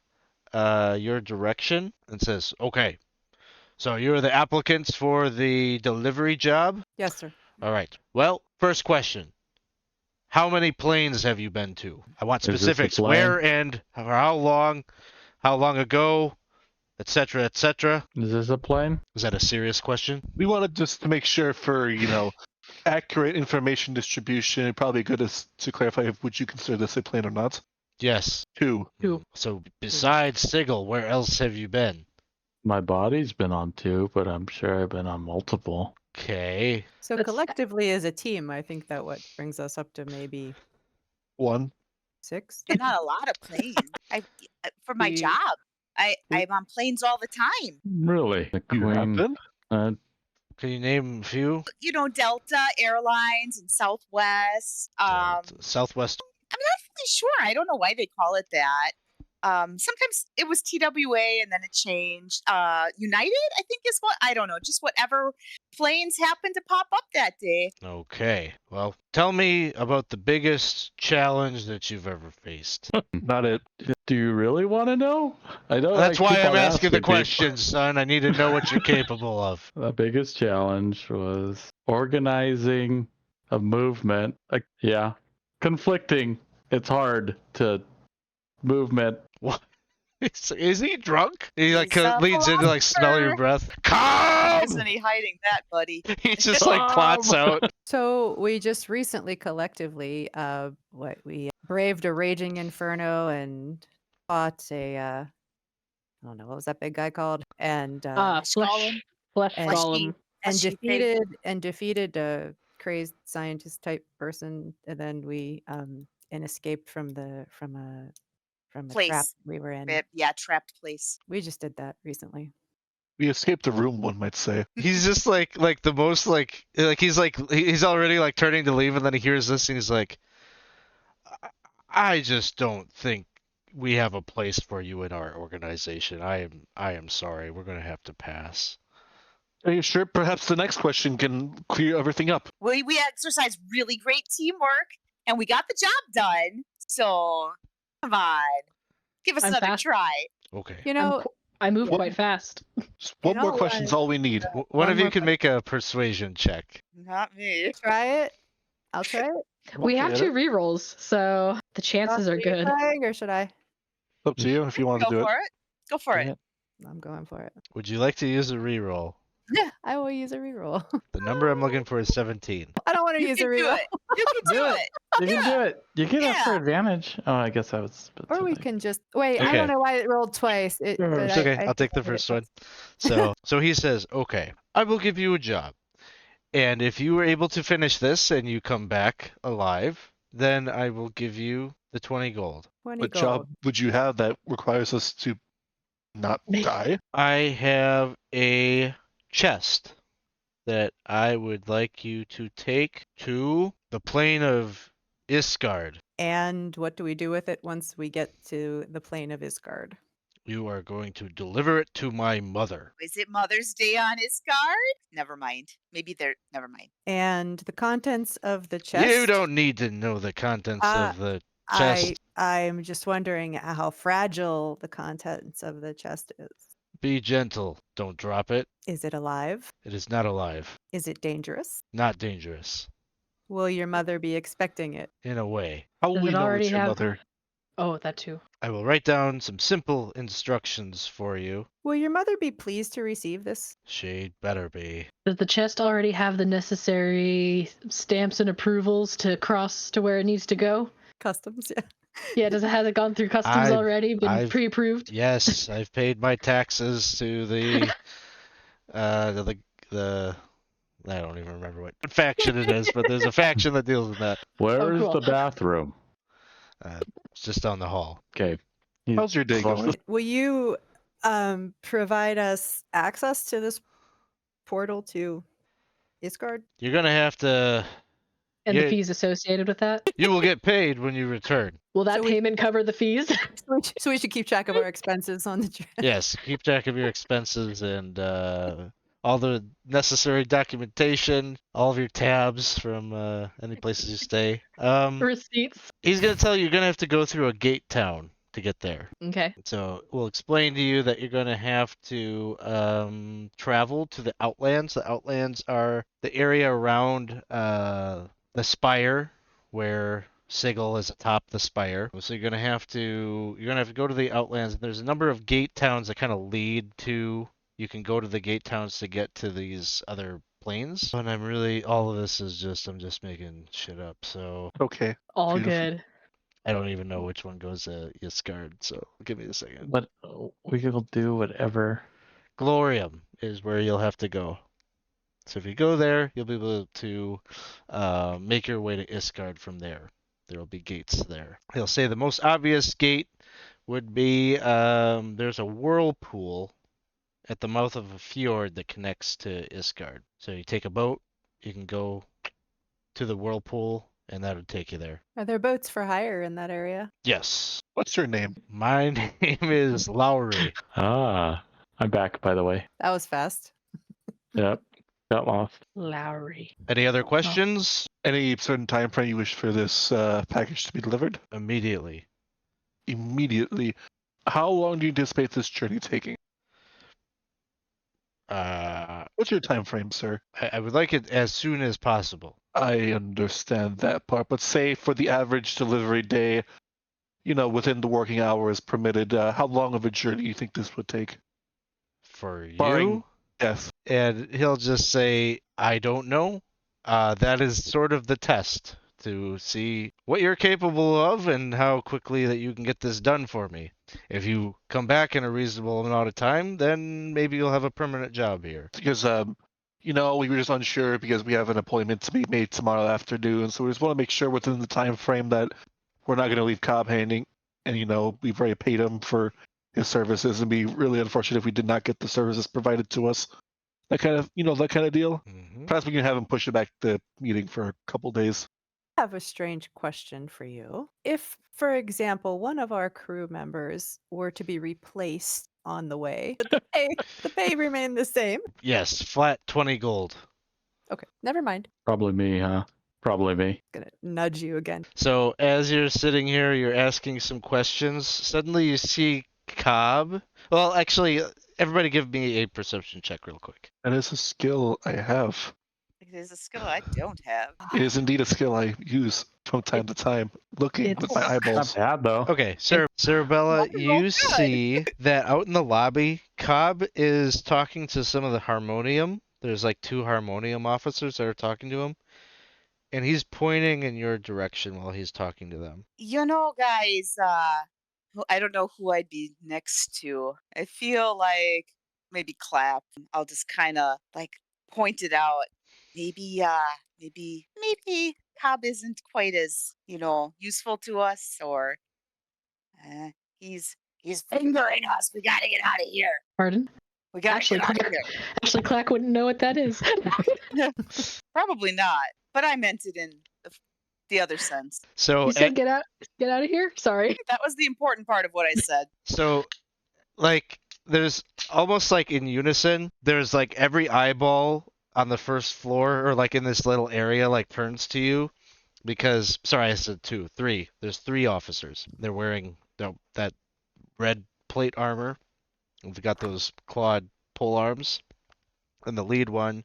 your direction and says, "Okay, so you're the applicants for the delivery job? Yes, sir. All right. Well, first question. How many planes have you been to? I want Is this a specifics. plane? Where and for how long ago, etc., etc. Is this a plane? Is that a serious question? We wanted just to make sure for, accurate information distribution, it'd probably be good to clarify would you consider this a plane or not? Yes. 2. So besides Sigil, where else have you been? My body's been on 2, but I'm sure I've been on multiple. Okay. So That's- collectively as a team, I think that what brings us up to maybe 1. 6. And not a lot of planes. For my We- job, I'm on planes all the time. Really? The You have queen. been? Can you name a few? Delta Airlines and Southwest. Southwest. I'm not really sure. I don't know why they call it that. Sometimes it was TWA and then it changed. United, I think is what, I don't know, just whatever planes happened to pop up that day. Okay. Well, tell me about the biggest challenge that you've ever faced. Not it. Do you really want to know? I know. That's I why keep I'm on asking the people. questions, son. I need to know what you're capable of. The biggest challenge was organizing a movement. Conflicting. It's hard to movement. What? Is he drunk? He like He's a leads into like smell your breath. Come! Isn't he hiding that, buddy? He just like plots out. So we just recently collectively we braved a raging inferno and fought I don't know, what was that big guy called? And Flesh Golem. golem. and defeated a crazed scientist type person, and then we and escaped from a trap Place. we were in. Yeah, trapped place. We just did that recently. We escaped the room, one might say. He's just like the most like he's already like turning to leave, and then he hears this and he's like, I just don't think we have a place for you in our organization. I am sorry. We're gonna have to pass. Are you sure? Perhaps the next question can clear everything up. We exercised really great teamwork and we got the job done. So come on, give us I'm another fast. try. Okay. You know, I move What- quite fast. Just one You more know question's what? all we need. One One of you more can make a persuasion check. Not me. try it. I'll try it. We have Okay. 2 rerolls, so the chances are Are you good. trying, or should I? Up to you if you want to Go do it. for it. Go for it. I'm going for it. Would you like to use a reroll? Yeah, I will use a reroll. The number I'm looking for is 17. I don't want to you use a can do reroll. it. You can do Do it. it. You can do it. You get up for advantage. Oh, I guess I was. Or we can just wait. I Okay. don't know why it rolled twice. But It's okay. I'll take the I did it first one. twice. So he says, okay, I will give you a job. And if you were able to finish this and you come back alive, then I will give you the 20 gold. 20 What gold. job would you have that requires us to not die? I have a chest that I would like you to take to the plane of Iscard. And what do we do with it once we get to the plane of Iscard? You are going to deliver it to my mother. Is it Mother's Day on Iscard? Never mind. Maybe they're. Never mind. And the contents of the chest. You don't need to know the contents of the chest. I'm just wondering how fragile the contents of the chest is. Be gentle. Don't drop it. Is it alive? It is not alive. Is it dangerous? Not dangerous. Will your mother be expecting it? In a way. How will Does we it know already it's your have- mother? Oh, that too. I will write down some simple instructions for you. Will your mother be pleased to receive this? She'd better be. Does the chest already have the necessary stamps and approvals to cross to where it needs to go? Customs, yeah. Yeah, has it gone through customs already? Been I've- pre-approved? Yes, I've paid my taxes to the I don't even remember what faction it is, but there's a faction that deals with that. Where's cool. the bathroom? It's just down the hall. Okay. How's your day going? Will you provide us access to this portal to Iscard? You're gonna have to. And Yeah. the fees associated with that? You will get paid when you return. Will that So we- payment cover the fees? So we should keep track of our expenses on the trip. Yes, keep track of your expenses and all the necessary documentation, all of your tabs from any places you stay. Receipts? He's gonna tell you you're gonna have to go through a gate town to get there. Okay. So we'll explain to you that you're going to have to travel to the Outlands. The Outlands are the area around the spire where Sigil is atop the spire. So you're going to have to go to the Outlands. There's a number of gate towns that kind of lead to. You can go to the gate towns to get to these other planes. And all of this is I'm just making shit up. So Okay. All Beautiful. good. I don't even know which one goes to Iscard. So give me a second. But we will do whatever. Glorium is where you'll have to go. So if you go there, you'll be able to make your way to Iscard from there. There will be gates there. He'll say the most obvious gate would be there's a whirlpool at the mouth of a fjord that connects to Iscard. So you take a boat, you can go to the whirlpool, and that would take you there. Are there boats for hire in that area? Yes. What's your name? My name is Lowry. Ah, I'm back, by the way. That was fast. Yep. Got lost. Lowry. Any other questions? Any certain time frame you wish for this package to be delivered? Immediately. Immediately. How long do you anticipate this journey taking? What's your time frame, sir? I would like it as soon as possible. I understand that part, but say for the average delivery day, within the working hours permitted, how long of a journey do you think this would take? For you? Barring death. And he'll just say, I don't know. That is sort of the test to see what you're capable of and how quickly that you can get this done for me. If you come back in a reasonable amount of time, then maybe you'll have a permanent job here. Because, we were just unsure because we have an appointment to be made tomorrow afternoon, so we just want to make sure within the time frame that we're not going to leave Cobb hanging, and, we've already paid him for his services, and be really unfortunate if we did not get the services provided to us. That kind of, deal. Mm-hmm. Perhaps we can have him push it back the meeting for a couple days. I have a strange question for you. If, for example, one of our crew members were to be replaced on the way, but the pay remained the same. Yes, flat 20 gold. Okay, never mind. Probably me, huh? Probably me. Gonna nudge you again. So as you're sitting here, you're asking some questions. Suddenly you see Cobb. Well, actually, everybody give me a perception check real quick. That is a skill I have. It is a skill I don't have. It is indeed a skill I use. from time to time, looking with my It's- Not eyeballs. bad though. Okay, Cerebella, Rock and roll you good. see that out in the lobby, Cobb is talking to some of the Harmonium. There's like 2 Harmonium officers that are talking to him, and he's pointing in your direction while he's talking to them. You know, guys, I don't know who I'd be next to. I feel like maybe Clap. I'll just kind of like point it out. Maybe, maybe Cobb isn't quite as, useful to us, or he's fingering us. We gotta get out of here. Pardon? We gotta Actually, get out of Clack, here. actually, Clack wouldn't know what that is. Probably not, but I meant it in the other sense. So, You said get out of here. Sorry. That was the important part of what I said. so like there's almost like in unison, there's like every eyeball on the first floor or like in this little area like turns to you because sorry, I said 2, 3. There's 3 officers. They're wearing that red plate armor. They've got those clawed pole arms. And the lead one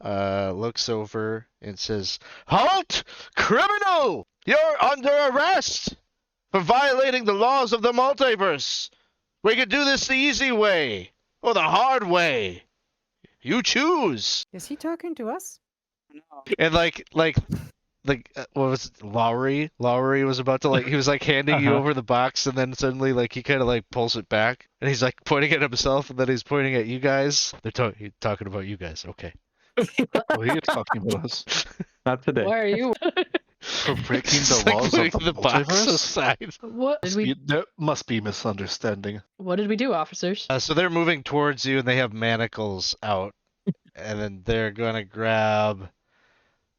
looks over and says, "Halt! Criminal! You're under arrest for violating the laws of the multiverse. We could do this the easy way or the hard way. You choose." Is he talking to us? No. And like what was it? Lowry was about to he was like handing you Uh-huh. over the box, and then suddenly like he kind of like pulls it back, and he's like pointing at himself, and then he's pointing at you guys. He's talking about you guys. Okay. Well, he is talking about us Not today. Why are you? for breaking Just, the like, laws of moving the the box multiverse. aside. What did we? There must be misunderstanding. What did we do, officers? So they're moving towards you, and they have manacles out, and then they're gonna grab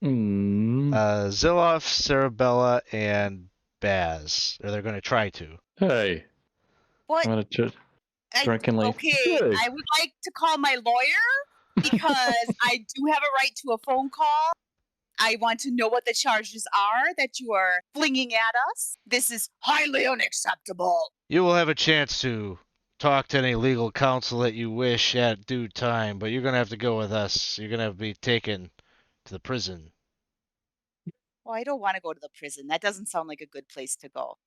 Zilloff, Cerebella, and Baz, or they're gonna try to. Hey, What? I'm gonna I- drunkenly. Okay, Hey. I would like to call my lawyer because I do have a right to a phone call. I want to know what the charges are that you are flinging at us. This is highly unacceptable. You will have a chance to talk to any legal counsel that you wish at due time, but you're gonna have to go with us. You're gonna have to be taken to the prison. Well, I don't want to go to the prison. That doesn't sound like a good place to go.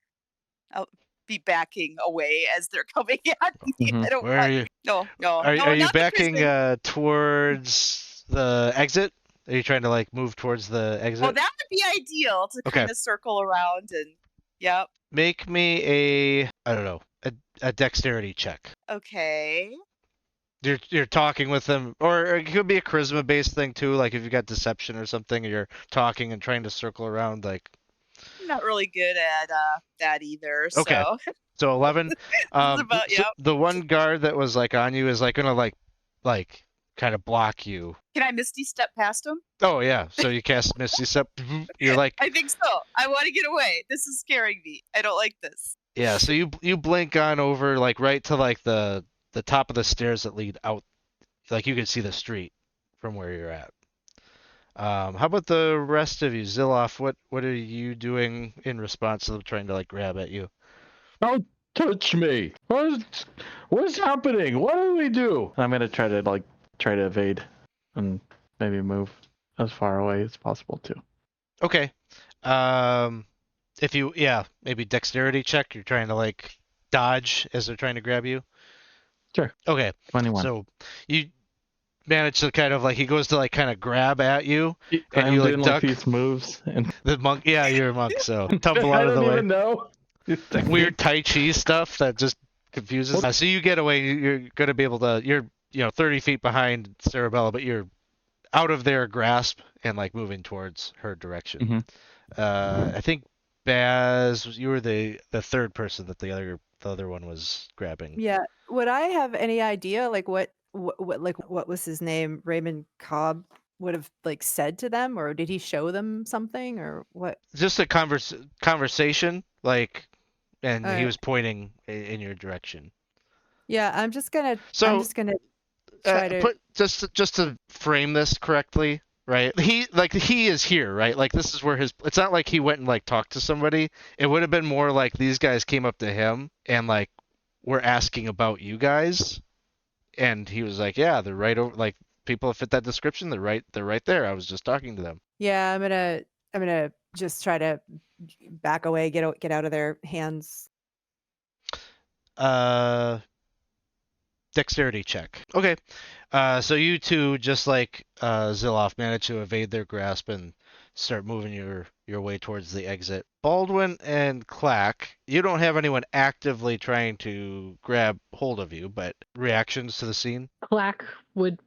I'll be backing away as they're coming at me. Mhm. I don't Where want. are you? No, Are you not the backing prison. towards the exit? Are you trying to like move towards the exit? Well, that would be ideal to Okay. kind of circle around and. Yep. Make me a I don't know a dexterity check. Okay. You're talking with them, or it could be a charisma based thing too. Like if you got deception or something, and you're talking and trying to circle around. Like I'm not really good at that either. Okay. So so 11. about- so yep. the one guard that was like on you is like gonna like kind of block you. Can I Misty step past him? Oh yeah, so you cast Misty Step. You're like I think so. I want to get away. This is scaring me. I don't like this. yeah. So you blink on over like right to like the top of the stairs that lead out. Like you can see the street from where you're at. How about the rest of you, Zilloff? What are you doing in response to them trying to like grab at you? Don't touch me. What's happening? What do we do? I'm gonna try to evade and maybe move as far away as possible too. Okay. If you maybe dexterity check. You're trying to like dodge as they're trying to grab you. Sure. Okay. 21. So you manage to kind of like he goes to like kind of grab at you. I'm you, like, doing duck. these moves and The monk, yeah, you're a monk, so tumble I out of the don't way. even know. Weird Tai Chi stuff that just confuses. So you get away. You're gonna be able to. You're 30 feet behind Cerebella, but you're out of their grasp and like moving towards her direction. I think Baz, you were the third person that the other one was grabbing. Yeah. Would I have any idea like what was his name? Raymond Cobb would have like said to them, or did he show them something, or what? Just a conversation, like, and he Alright. was pointing in your direction. Yeah, I'm just gonna So try to put just to frame this correctly, right? He is here, right? Like this is where it's not like he went and like talked to somebody. It would have been more like these guys came up to him and like were asking about you guys, and he was like, yeah, they're right over, like people fit that description. They're right there. I was just talking to them. Yeah, I'm gonna just try to back away, get out of their hands. Dexterity check. Okay. So you two, just like Zilloff, manage to evade their grasp and start moving your way towards the exit. Baldwin and Klak, you don't have anyone actively trying to grab hold of you, but reactions to the scene? Klak would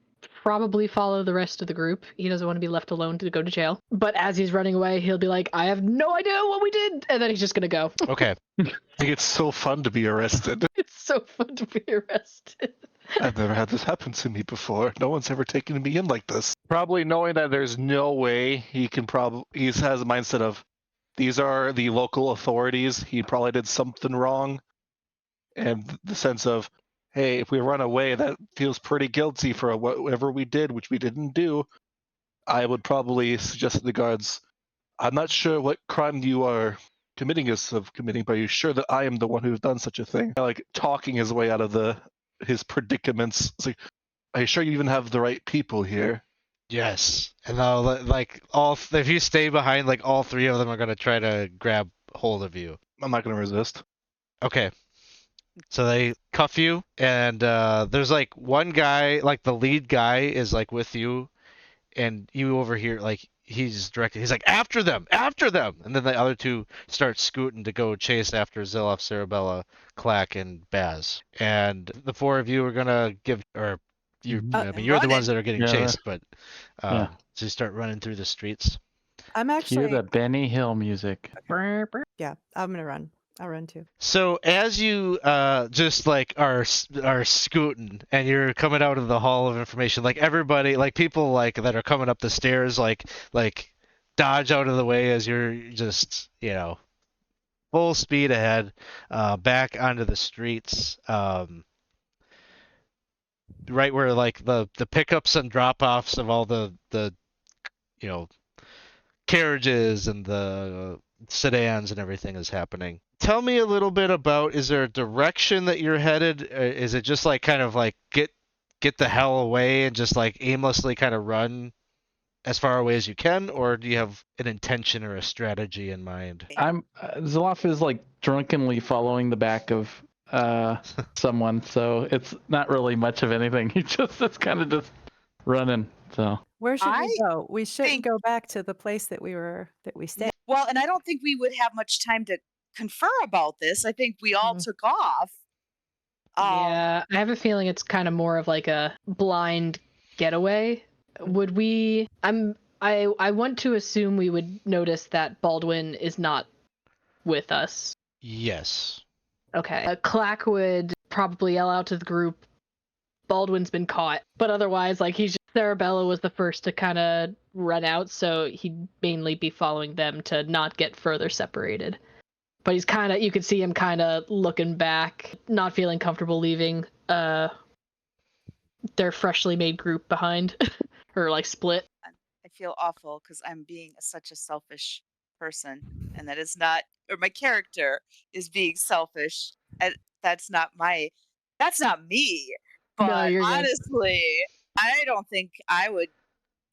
probably follow the rest of the group. He doesn't want to be left alone to go to jail. But as he's running away, he'll be like, I have no idea what we did. And then he's just going to go. Okay. I think it's so fun to be arrested. It's so fun to be arrested. I've never had this happen to me before. No one's ever taken me in like this. Probably knowing that there's no way he has a mindset of, these are the local authorities. He probably did something wrong. And the sense of, hey, if we run away, that feels pretty guilty for whatever we did, which we didn't do. I would probably suggest to the guards, I'm not sure what crime you are committing, but are you sure that I am the one who's done such a thing? Like talking his way out of his predicaments. It's like, are you sure you even have the right people here? Yes. And now, like, if you stay behind, like, all three of them are going to try to grab hold of you. I'm not going to resist. Okay. So they cuff you, and there's, like, one guy, like, the lead guy is, like, with you, and you overhear, like, he's like, after them! And then the other two start scooting to go chase after Zilloff, Cerebella, Klak, and Baz. And the four of you are going to you're the ones that are getting chased, but so you start running through the streets. I'm actually... Cue the Benny Hill music. Yeah, I'm gonna run. I'll run too. So as you just like are scooting and you're coming out of the hall of information, like everybody, like people like that are coming up the stairs, like dodge out of the way as you're just full speed ahead, back onto the streets. Right where like the pickups and drop-offs of all the carriages and the sedans and everything is happening. Tell me a little bit about, is there a direction that you're headed? Is it just like kind of like get the hell away and just like aimlessly kind of run as far away as you can, or do you have an intention or a strategy in mind? Zilloff is like drunkenly following the back of someone, so it's not really much of anything. It's kind of just running. So where should we go? We shouldn't go back to the place that we stayed. Well, and I don't think we would have much time to confer about this. I think we all took off. Yeah, I have a feeling it's kind of more of like a blind getaway. Would we? I want to assume we would notice that Baldwin is not with us. Yes. Okay. Klak would probably yell out to the group, Baldwin's been caught. But otherwise, like, Cerebella was the first to kind of run out, so he'd mainly be following them to not get further separated. But he's kind of, you could see him kind of looking back, not feeling comfortable leaving their freshly made group behind, or like split. I feel awful because I'm being such a selfish person, and that is not, or my character is being selfish. And that's not me. But no, honestly, I don't think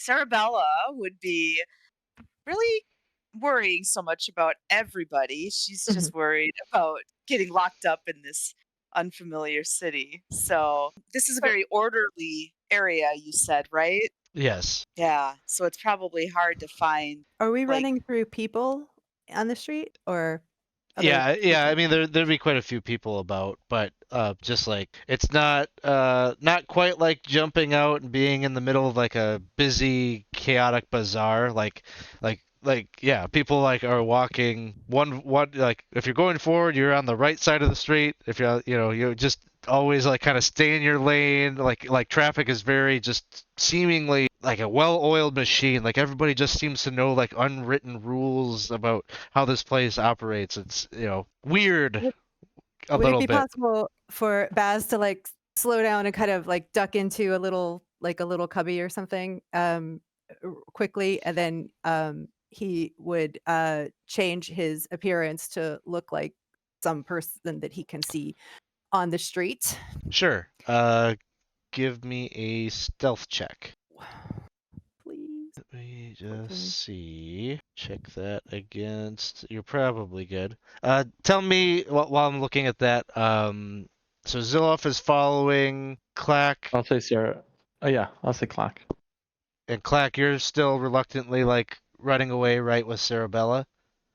Cerebella would be really worrying so much about everybody. She's just worried about getting locked up in this unfamiliar city. So this is a very orderly area, you said, right? Yes. Yeah. So it's probably hard to find. Are we running through people on the street or? Yeah. I mean, there'd be quite a few people about, but just like it's not quite like jumping out and being in the middle of like a busy, chaotic bazaar. Like people like are walking one like if you're going forward, you're on the right side of the street. If you're just always like kind of stay in your lane. Like traffic is very just seemingly like a well-oiled machine. Like everybody just seems to know like unwritten rules about how this place operates. It's weird a little bit. Would it be possible for Baz to like slow down and kind of like duck into a little cubby or something quickly, and then he would change his appearance to look like some person that he can see on the street? Sure. Give me a stealth check. Please. Let me just see. check that against. You're probably good. Tell me while I'm looking at that. So Zilloff is following Clack, I'll say Sarah. Oh yeah, I'll say Clock. and Clack, you're still reluctantly like running away, right, with Cerebella.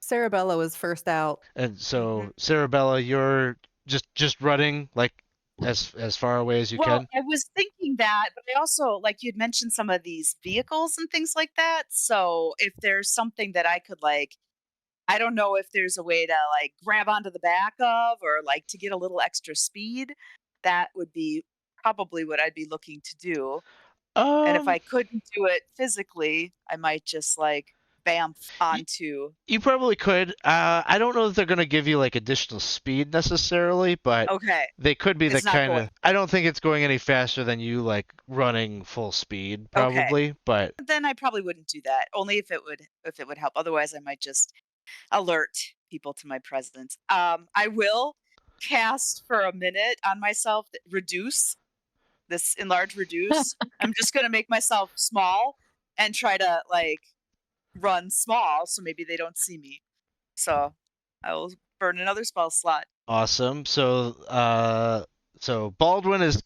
Cerebella was first out. And so Cerebella, you're just running like as far away as you Well, can. I was thinking that, but I also, like you'd mentioned some of these vehicles and things like that. So if there's something that I could like, I don't know if there's a way to like grab onto the back of or like to get a little extra speed. That would be probably what I'd be looking to do. And if I couldn't do it physically, I might just like bamf onto. You probably could. I don't know if they're gonna give you like additional speed necessarily, but Okay. they could be the It's not kind going. of. I don't think it's going any faster than you like running full speed, probably. But Then I probably wouldn't do that. Only if it would help. Otherwise, I might just alert people to my presence. I will cast for a minute on myself reduce this enlarge reduce. I'm just gonna make myself small and try to like run small so maybe they don't see me. So I will burn another spell slot. awesome. So Baldwin is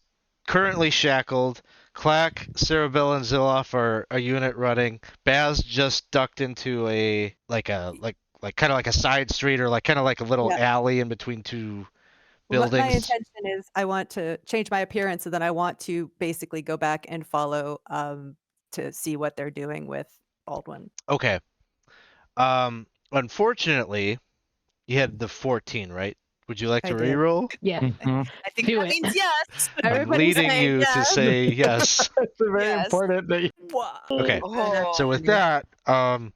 currently shackled. Clack, Cerebella, and Zilloff are a unit running. Baz just ducked into a kind of like a side street or like kind of like a little Yeah. alley in between two What my buildings. intention is, I want to change my appearance, and then I want to basically go back and follow to see what they're doing with Baldwin. Okay. Unfortunately, you had the 14, right? Would you like I to did. reroll? Yeah. Mhm. I think Do that it. means yes. I'm Everybody's leading saying you to yes. say yes. It's very Yes. important that you. Okay. Oh. So with that, the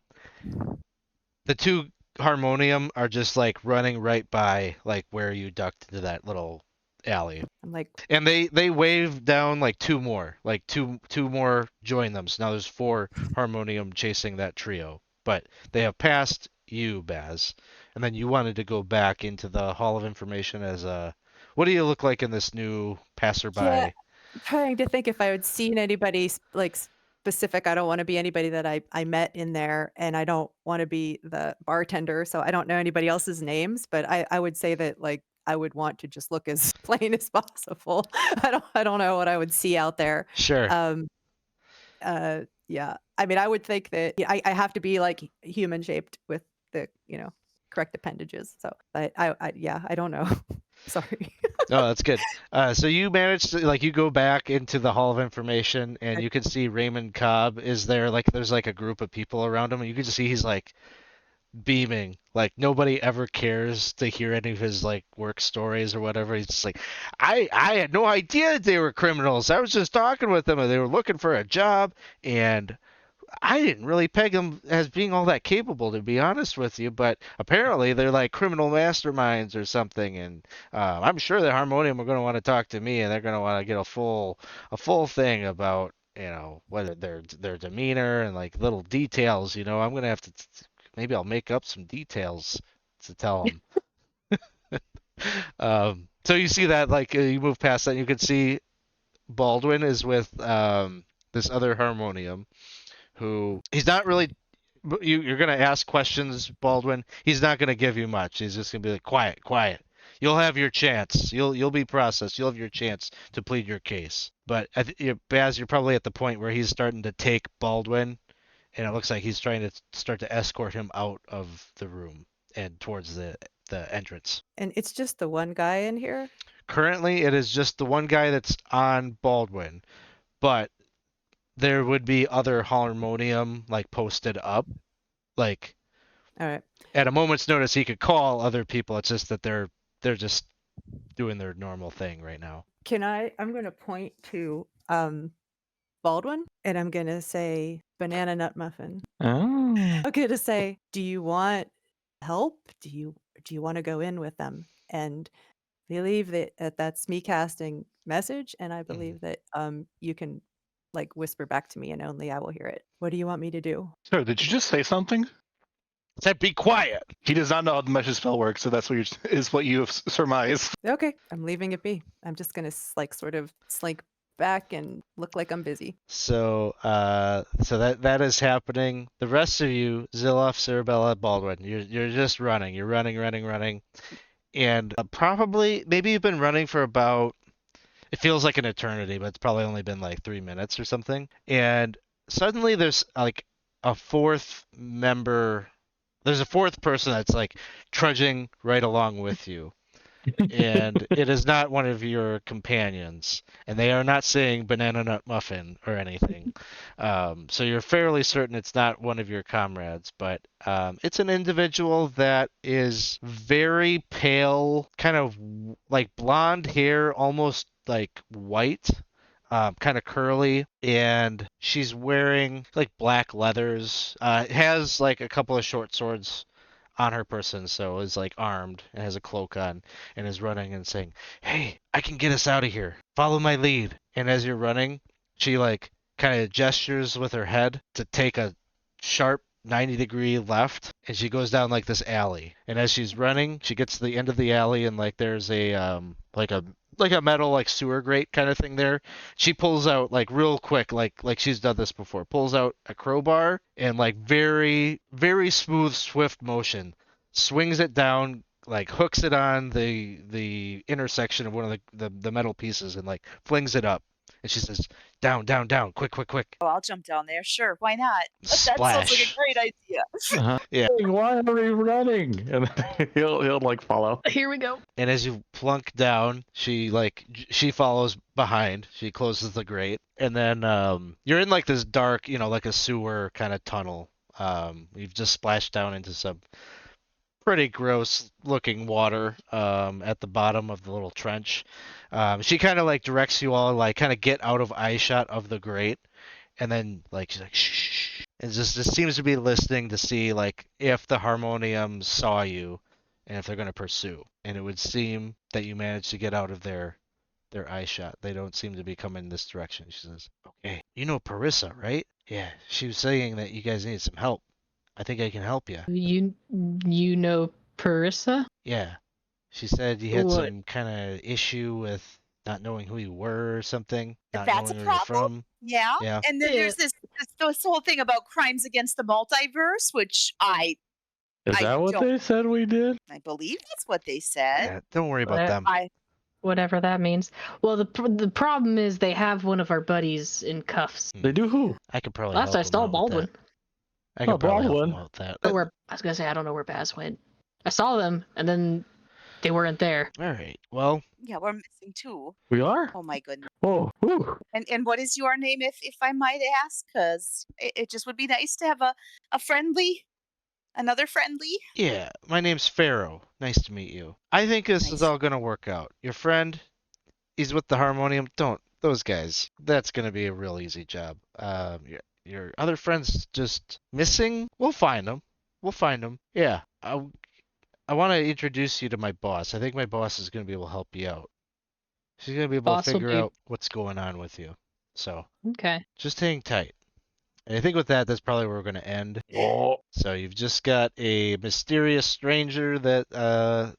two harmonium are just like running right by like where you ducked into that little alley. I'm like, And they wave down like two more. Like two more join them. So now there's 4 harmonium chasing that trio. But they have passed you, Baz. And then you wanted to go back into the Hall of Information as a what do you look like in this new passerby? Yeah. I'm trying to think if I had seen anybody like specific. I don't want to be anybody that I met in there, and I don't want to be the bartender, so I don't know anybody else's names. But I would say that like I would want to just look as plain as possible. I don't know what I would see out there. Sure. Yeah. I mean, I would think that I have to be like human shaped with the correct appendages. So, but I don't know. Sorry. Oh, that's good. So you managed to like you go back into the Hall of Information and you can see Raymond Cobb is there. Like there's like a group of people around him and you can just see he's like beaming. Like nobody ever cares to hear any of his like work stories or whatever. He's just like, I had no idea that they were criminals. I was just talking with them and they were looking for a job and I didn't really peg them as being all that capable, to be honest with you, but apparently they're like criminal masterminds or something, and I'm sure the Harmonium are going to want to talk to me, and they're going to want to get a full thing about whether their demeanor and like little details. I'm going to have to maybe I'll make up some details to tell them. So you see that like you move past that, and you can see Baldwin is with this other Harmonium. Who he's not really you're going to ask questions, Baldwin. He's not going to give you much. He's just going to be like quiet. You'll have your chance. You'll be processed. You'll have your chance to plead your case. But Baz, you're probably at the point where he's starting to take Baldwin and it looks like he's trying to start to escort him out of the room and towards the entrance. And it's just the one guy in here? Currently, it is just the one guy that's on Baldwin, but there would be other harmonium like posted up. Like All right. at a moment's notice he could call other people. It's just that they're just doing their normal thing right now. I'm going to point to Baldwin and I'm going to say banana nut muffin. Oh. I'm going to say, do you want help? Do you want to go in with them? And believe that that's me casting message, and I believe that you can like whisper back to me and only I will hear it. What do you want me to do? Sir, did you just say something? Said be quiet. He does not know how the message spell works, so that's is what you have surmised. Okay, I'm leaving it be. I'm just gonna like sort of slink back and look like I'm busy. So that is happening. The rest of you, Zilloff, Cerebella, Baldwin, you're just running. You're running, and probably maybe you've been running for about. It feels like an eternity, but it's probably only been like 3 minutes or something. And suddenly there's like a fourth member. There's a fourth person that's like trudging right along with you. And it is not one of your companions, and they are not saying banana nut muffin or anything. So you're fairly certain it's not one of your comrades, but it's an individual that is very pale, kind of like blonde hair, almost like white. Kind of curly, and she's wearing like black leathers. Has like a couple of short swords on her person, so is like armed and has a cloak on and is running and saying, "Hey, I can get us out of here. Follow my lead." And as you're running, she like kind of gestures with her head to take a sharp 90-degree left, and she goes down like this alley. And as she's running, she gets to the end of the alley, and like there's a like a metal like sewer grate kind of thing there. She pulls out like real quick, like she's done this before. Pulls out a crowbar and like very smooth, swift motion, swings it down, like hooks it on the intersection of one of the metal pieces and like flings it up. And she says, "Down, down, down, quick, quick, quick." Oh, I'll jump down there. Sure, why not? That sounds like a Splash. great idea. Uh-huh. Yeah. Hey, why are we running? And then he'll like follow. Here we go. And as you plunk down, she follows behind. She closes the grate, and then you're in like this dark, like a sewer kind of tunnel. You've just splashed down into some pretty gross looking water at the bottom of the little trench. She kind of like directs you all like kind of get out of eyeshot of the grate, and then like she's like shh, and just seems to be listening to see like if the harmonium saw you and if they're going to pursue. And it would seem that you managed to get out of their eye shot. They don't seem to be coming this direction. She says, "Okay, you know Parissa, right? Yeah, she was saying that you guys need some help. I think I can help you." You know Parissa? Yeah. She said you had What? some kind of issue with not knowing who you were or something, If not that's a knowing where you're problem, from. yeah. Yeah. And then there's this whole thing about crimes against the multiverse, which I Is I that what don't- they said we did? believe that's what they said. Yeah, don't worry about Well, them. Whatever that means. Well, the problem is they have one of our buddies in cuffs. They do who? I could probably Last help I him saw out with Baldwin. that. I could Oh, probably help Baldwin. him out with that. I was gonna say I don't know where Baz went. I saw them and then they weren't there. All right. Well, Yeah, we're missing two. We are? Oh my goodness. Oh, whew. And what is your name, if I might ask? Because it just would be nice to have another friendly. yeah, my name's Pharaoh. Nice to meet you. I think this is Nice. all going to work out. Your friend, he's with the harmonium. Don't. Those guys. That's going to be a real easy job. Your other friend's just missing. We'll find them. Yeah. I want to introduce you to my boss. I think my boss is going to be able to help you out. She's going to be able Boss to will figure be- out what's going on with you. So Okay. just hang tight. And I think with that, that's probably where we're going to end. Oh, So you've just got a mysterious stranger that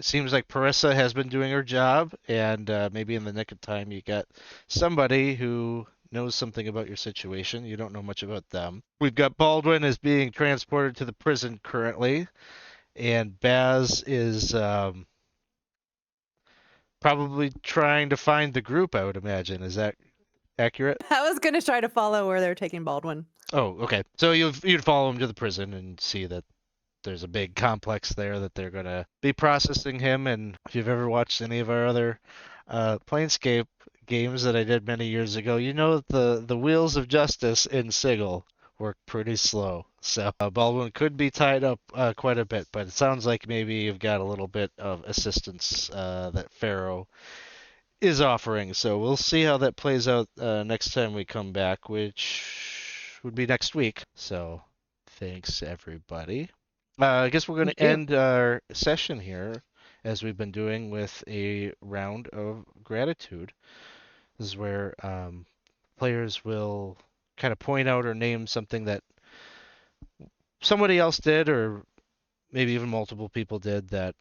seems like Parissa has been doing her job, and maybe in the nick of time you got somebody who knows something about your situation. You don't know much about them. We've got Baldwin is being transported to the prison currently, and Baz is probably trying to find the group, I would imagine. Is that accurate? I was gonna try to follow where they're taking Baldwin. Oh, okay. So you'd follow him to the prison and see that there's a big complex there that they're going to be processing him. And if you've ever watched any of our other Planescape games that I did many years ago, you know the wheels of justice in Sigil work pretty slow. So Baldwin could be tied up quite a bit, but it sounds like maybe you've got a little bit of assistance that Pharaoh is offering. So we'll see how that plays out next time we come back, which would be next week. So thanks, everybody. I guess we're going to end our session here, as we've been doing, with a round of gratitude. This is where players will kind of point out or name something that somebody else did, or maybe even multiple people did, that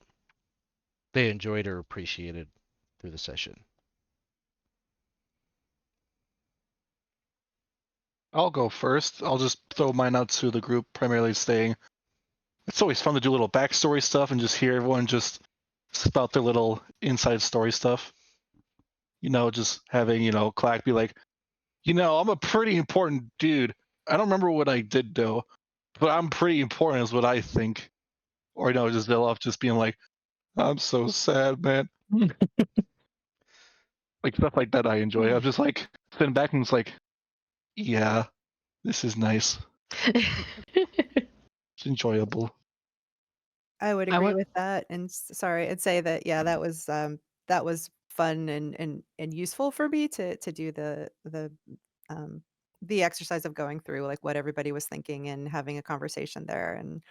they enjoyed or appreciated through the session. I'll go first. I'll just throw mine out to the group, primarily saying it's always fun to do a little backstory stuff and just hear everyone just spout their little inside story stuff. Just having, Klakacht be like, I'm a pretty important dude. I don't remember what I did though, but I'm pretty important is what I think. Or, just Zilloff just being like, I'm so sad, man. Like stuff like that I enjoy. I'm just like sitting back and it's like, yeah, this is nice. It's enjoyable. I would I agree want- with that. And sorry, I'd say that that was fun and useful for me to do the exercise of going through like what everybody was thinking and having a conversation there and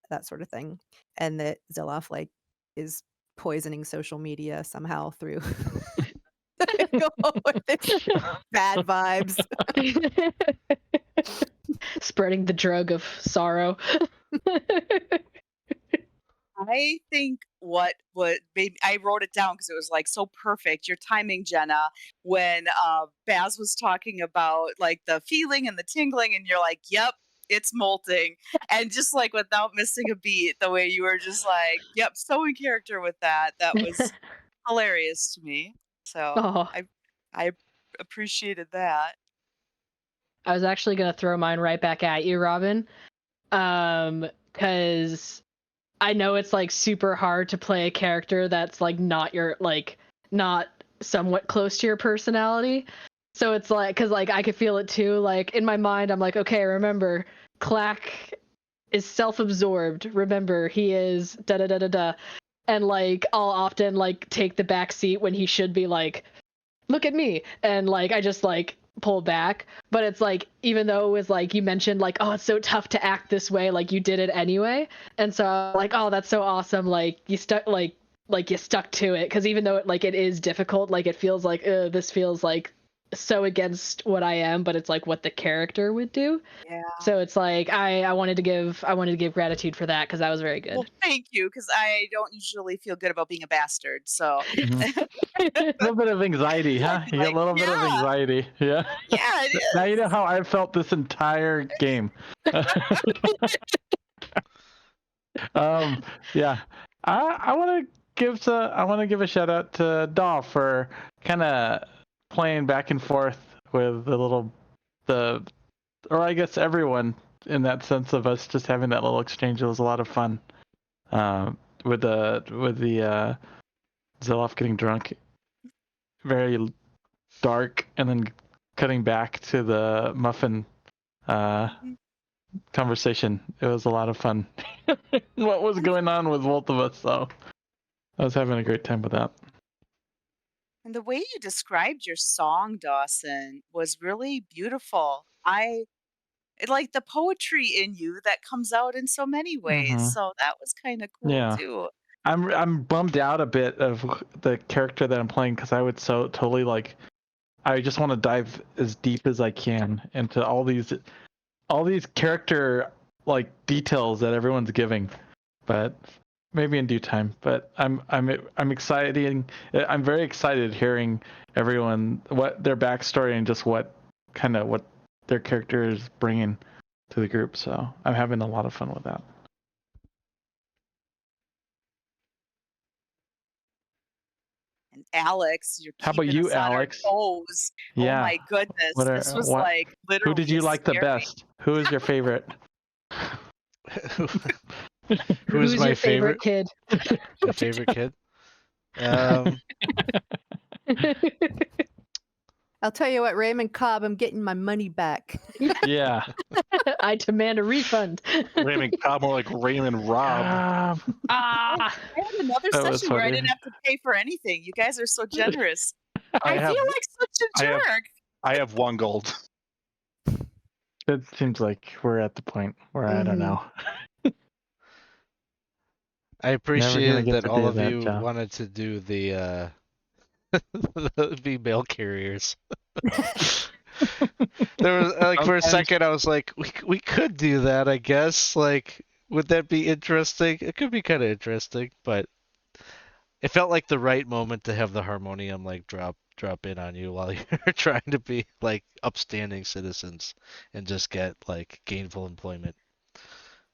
that sort of thing. And that Zilloff like is poisoning social media somehow through with its bad vibes. Spreading the drug of sorrow. I think what made I wrote it down because it was like so perfect. Your timing, Jenna, when Baz was talking about like the feeling and the tingling, and you're like, "Yep, it's molting," and just like without missing a beat, the way you were just like, "Yep, so in character with that." That was hilarious to me. So Oh, I appreciated that. I was actually gonna throw mine right back at you, Robyn. Because I know it's like super hard to play a character that's like not somewhat close to your personality. So it's like, because like I could feel it too. Like in my mind, I'm like, okay, remember, Klakacht is self-absorbed. Remember, he is da da da da da, and like I'll often like take the back seat when he should be like, look at me, and like I just like pull back. But it's like, even though it was like you mentioned like, oh, it's so tough to act this way, like you did it anyway. And so I'm like, oh, that's so awesome, like you stuck you stuck to it, because even though it is difficult, like it feels like this feels like so against what I am, but it's like what the character would do. Yeah. So it's like I wanted to give gratitude for that, because that was very good. Well, thank you, because I don't usually feel good about being a bastard. So A little bit of anxiety, huh? You got a little bit of yeah. anxiety. Yeah. Yeah, it is. Now you know how I felt this entire game. Yeah. I want to give a shout out to Daw for kind of playing back and forth with or I guess everyone, in that sense of us just having that little exchange. It was a lot of fun. With the Zilloff getting drunk, very dark, and then cutting back to the muffin conversation. It was a lot of fun. What was going on with both of us, though? I was having a great time with that. And the way you described your song, Dawson, was really beautiful. I like the poetry in you that comes out in so many ways. Mhm. So that was kind of cool Yeah. too. I'm bummed out a bit of the character that I'm playing, because I would so totally like. I just want to dive as deep as I can into all these character like details that everyone's giving, but maybe in due time. But I'm excited. I'm very excited hearing everyone, what their backstory and just what their character is bringing to the group. So I'm having a lot of fun with that. And Alex, you're How about keeping you, us on our Alex? toes. Yeah. Oh my goodness. This was like Who literally did you like the scary. best? Who is your favorite? Who's my your favorite kid? My favorite kid? I'll tell you what, Raymond Cobb, I'm getting my money back. Yeah. I demand a refund. Raymond Cobb, more like Raymond Robb. Ah! I had another That was session where I funny. didn't have to pay for anything. You guys are so generous. I have- feel like such a I have- jerk. I have 1 gold. It seems like we're at the point where I don't know. I appreciated get that to all do of that you job. wanted to do the female carriers. There was like for a second I was like, we could do that, I guess. Like, would that be interesting? It could be kind of interesting, but It felt like the right moment to have the harmonium like drop in on you while you're trying to be like upstanding citizens and just get like gainful employment.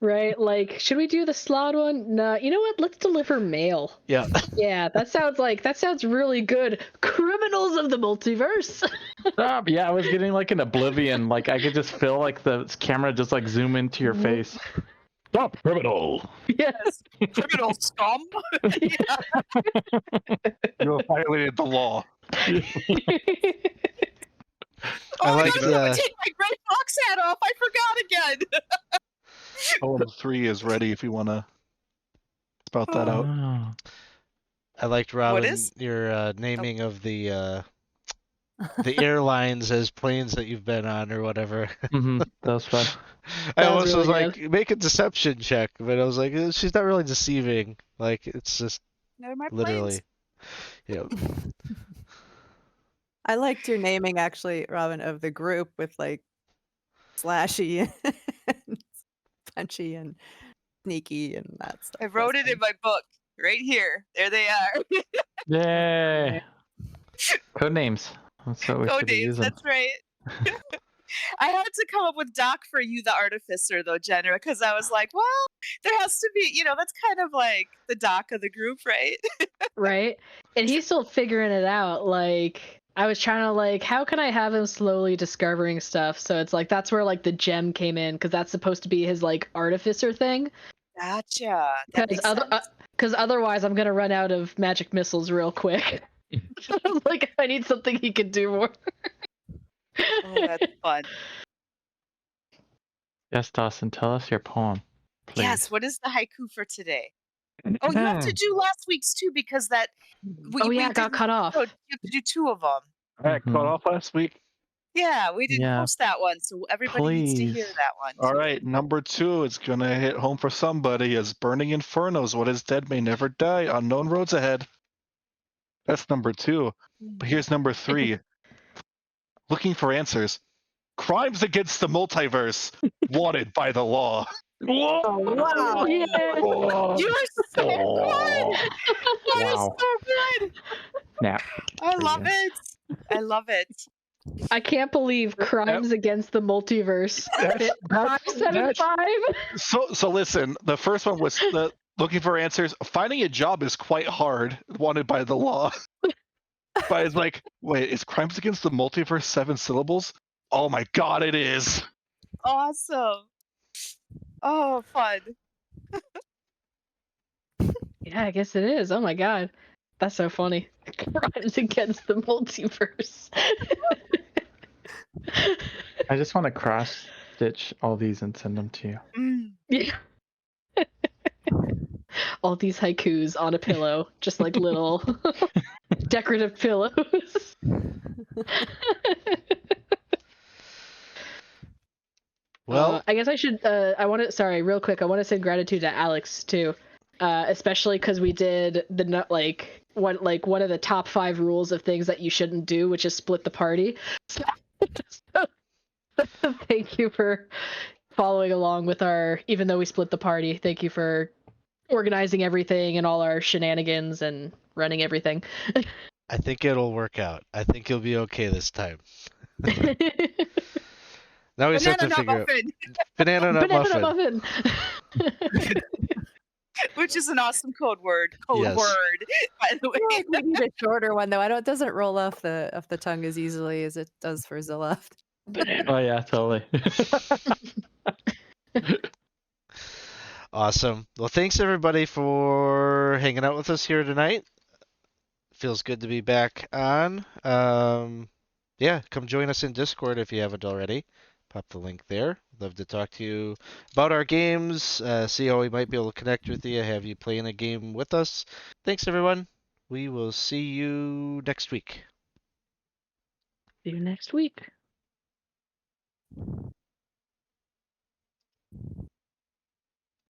Right? Like, should we do the slot one? Nah, you know what? Let's deliver mail. Yeah. Yeah, that sounds really good. Criminals of the multiverse. Stop. Yeah, I was getting like an Oblivion. Like I could just feel like the camera just like zoom into your face. Stop, criminal. Yes. Criminal scum. You have violated the law. Oh, I like gotta go and take my gray fox hat off. I forgot again. Poem 3 is ready if you want to spout that out. Oh. I liked Robyn is? your naming of the airlines as planes that you've been on or whatever. Mm-hmm. That was fun. I That almost was was really like, make a deception check, but I was like, she's not really deceiving. Like it's just They're my literally, planes. you know. I liked your naming actually, Robyn, of the group with like slashy and punchy and sneaky and that stuff. I wrote it in my book right here. There they are. Yay! Code names. That's what we Code should be names. using. That's right. I had to come up with Doc for you, the Artificer, though, Jenna, because I was like, well, there has to be, that's kind of like the Doc of the group, right? Right? And he's still figuring it out. Like, I was trying to, like, how can I have him slowly discovering stuff? So it's like, that's where, like, the gem came in, because that's supposed to be his, like, Artificer thing. Gotcha. That makes sense. Because otherwise, I'm going to run out of magic missiles real quick. Like, I need something he can do more. Oh, that's fun. Yes, Dawson, tell us your poem, please. Yes, what is the haiku for today? Oh, you have to do last week's too, because that. It got cut off. You have to do 2 of them. All right, cut off last week. Yeah, we didn't Yeah. post that one, so everybody needs to hear Please. that one. All too. right, number 2 is going to hit home for somebody as Burning Infernos, what is dead may never die, unknown roads ahead. That's number 2. But here's number 3. Looking for answers. Crimes against the multiverse, wanted by the law. Whoa! Wow. Yeah. You are so good. That is Wow. so good. Nap. I for love you. it. I love it. I can't believe crimes against the multiverse. That's- 575. So listen, the first one was the looking for answers. Finding a job is quite hard, wanted by the law. But it's like, wait, is crimes against the multiverse 7 syllables? Oh my god, it is. Awesome. Oh, fun. Yeah, I guess it is. Oh my god. That's so funny. Crimes against the multiverse. I just want to cross stitch all these and send them to you. Mm. Yeah. All these haikus on a pillow, just like little decorative pillows. Well, I guess I should. I want to. Sorry, real quick. I want to send gratitude to Alex too, especially because we did the one of the top 5 rules of things that you shouldn't do, which is split the party. So, thank you for following along with our. Even though we split the party, thank you for organizing everything and all our shenanigans and running everything. I think it'll work out. I think you'll be okay this time. Now we just have to Banana nut figure out muffin, banana nut Banana muffin. muffin. which is an awesome code word. Yes. By the way. I feel like we need a shorter one though. It doesn't roll off the tongue as easily as it does for Zilloff. Banana. Oh yeah, totally. Awesome. Well, thanks everybody for hanging out with us here tonight. Feels good to be back on. Yeah, come join us in Discord if you haven't already. Pop the link there. Love to talk to you about our games, see how we might be able to connect with you, have you playing a game with us. Thanks, everyone. We will see you next week. See you next week.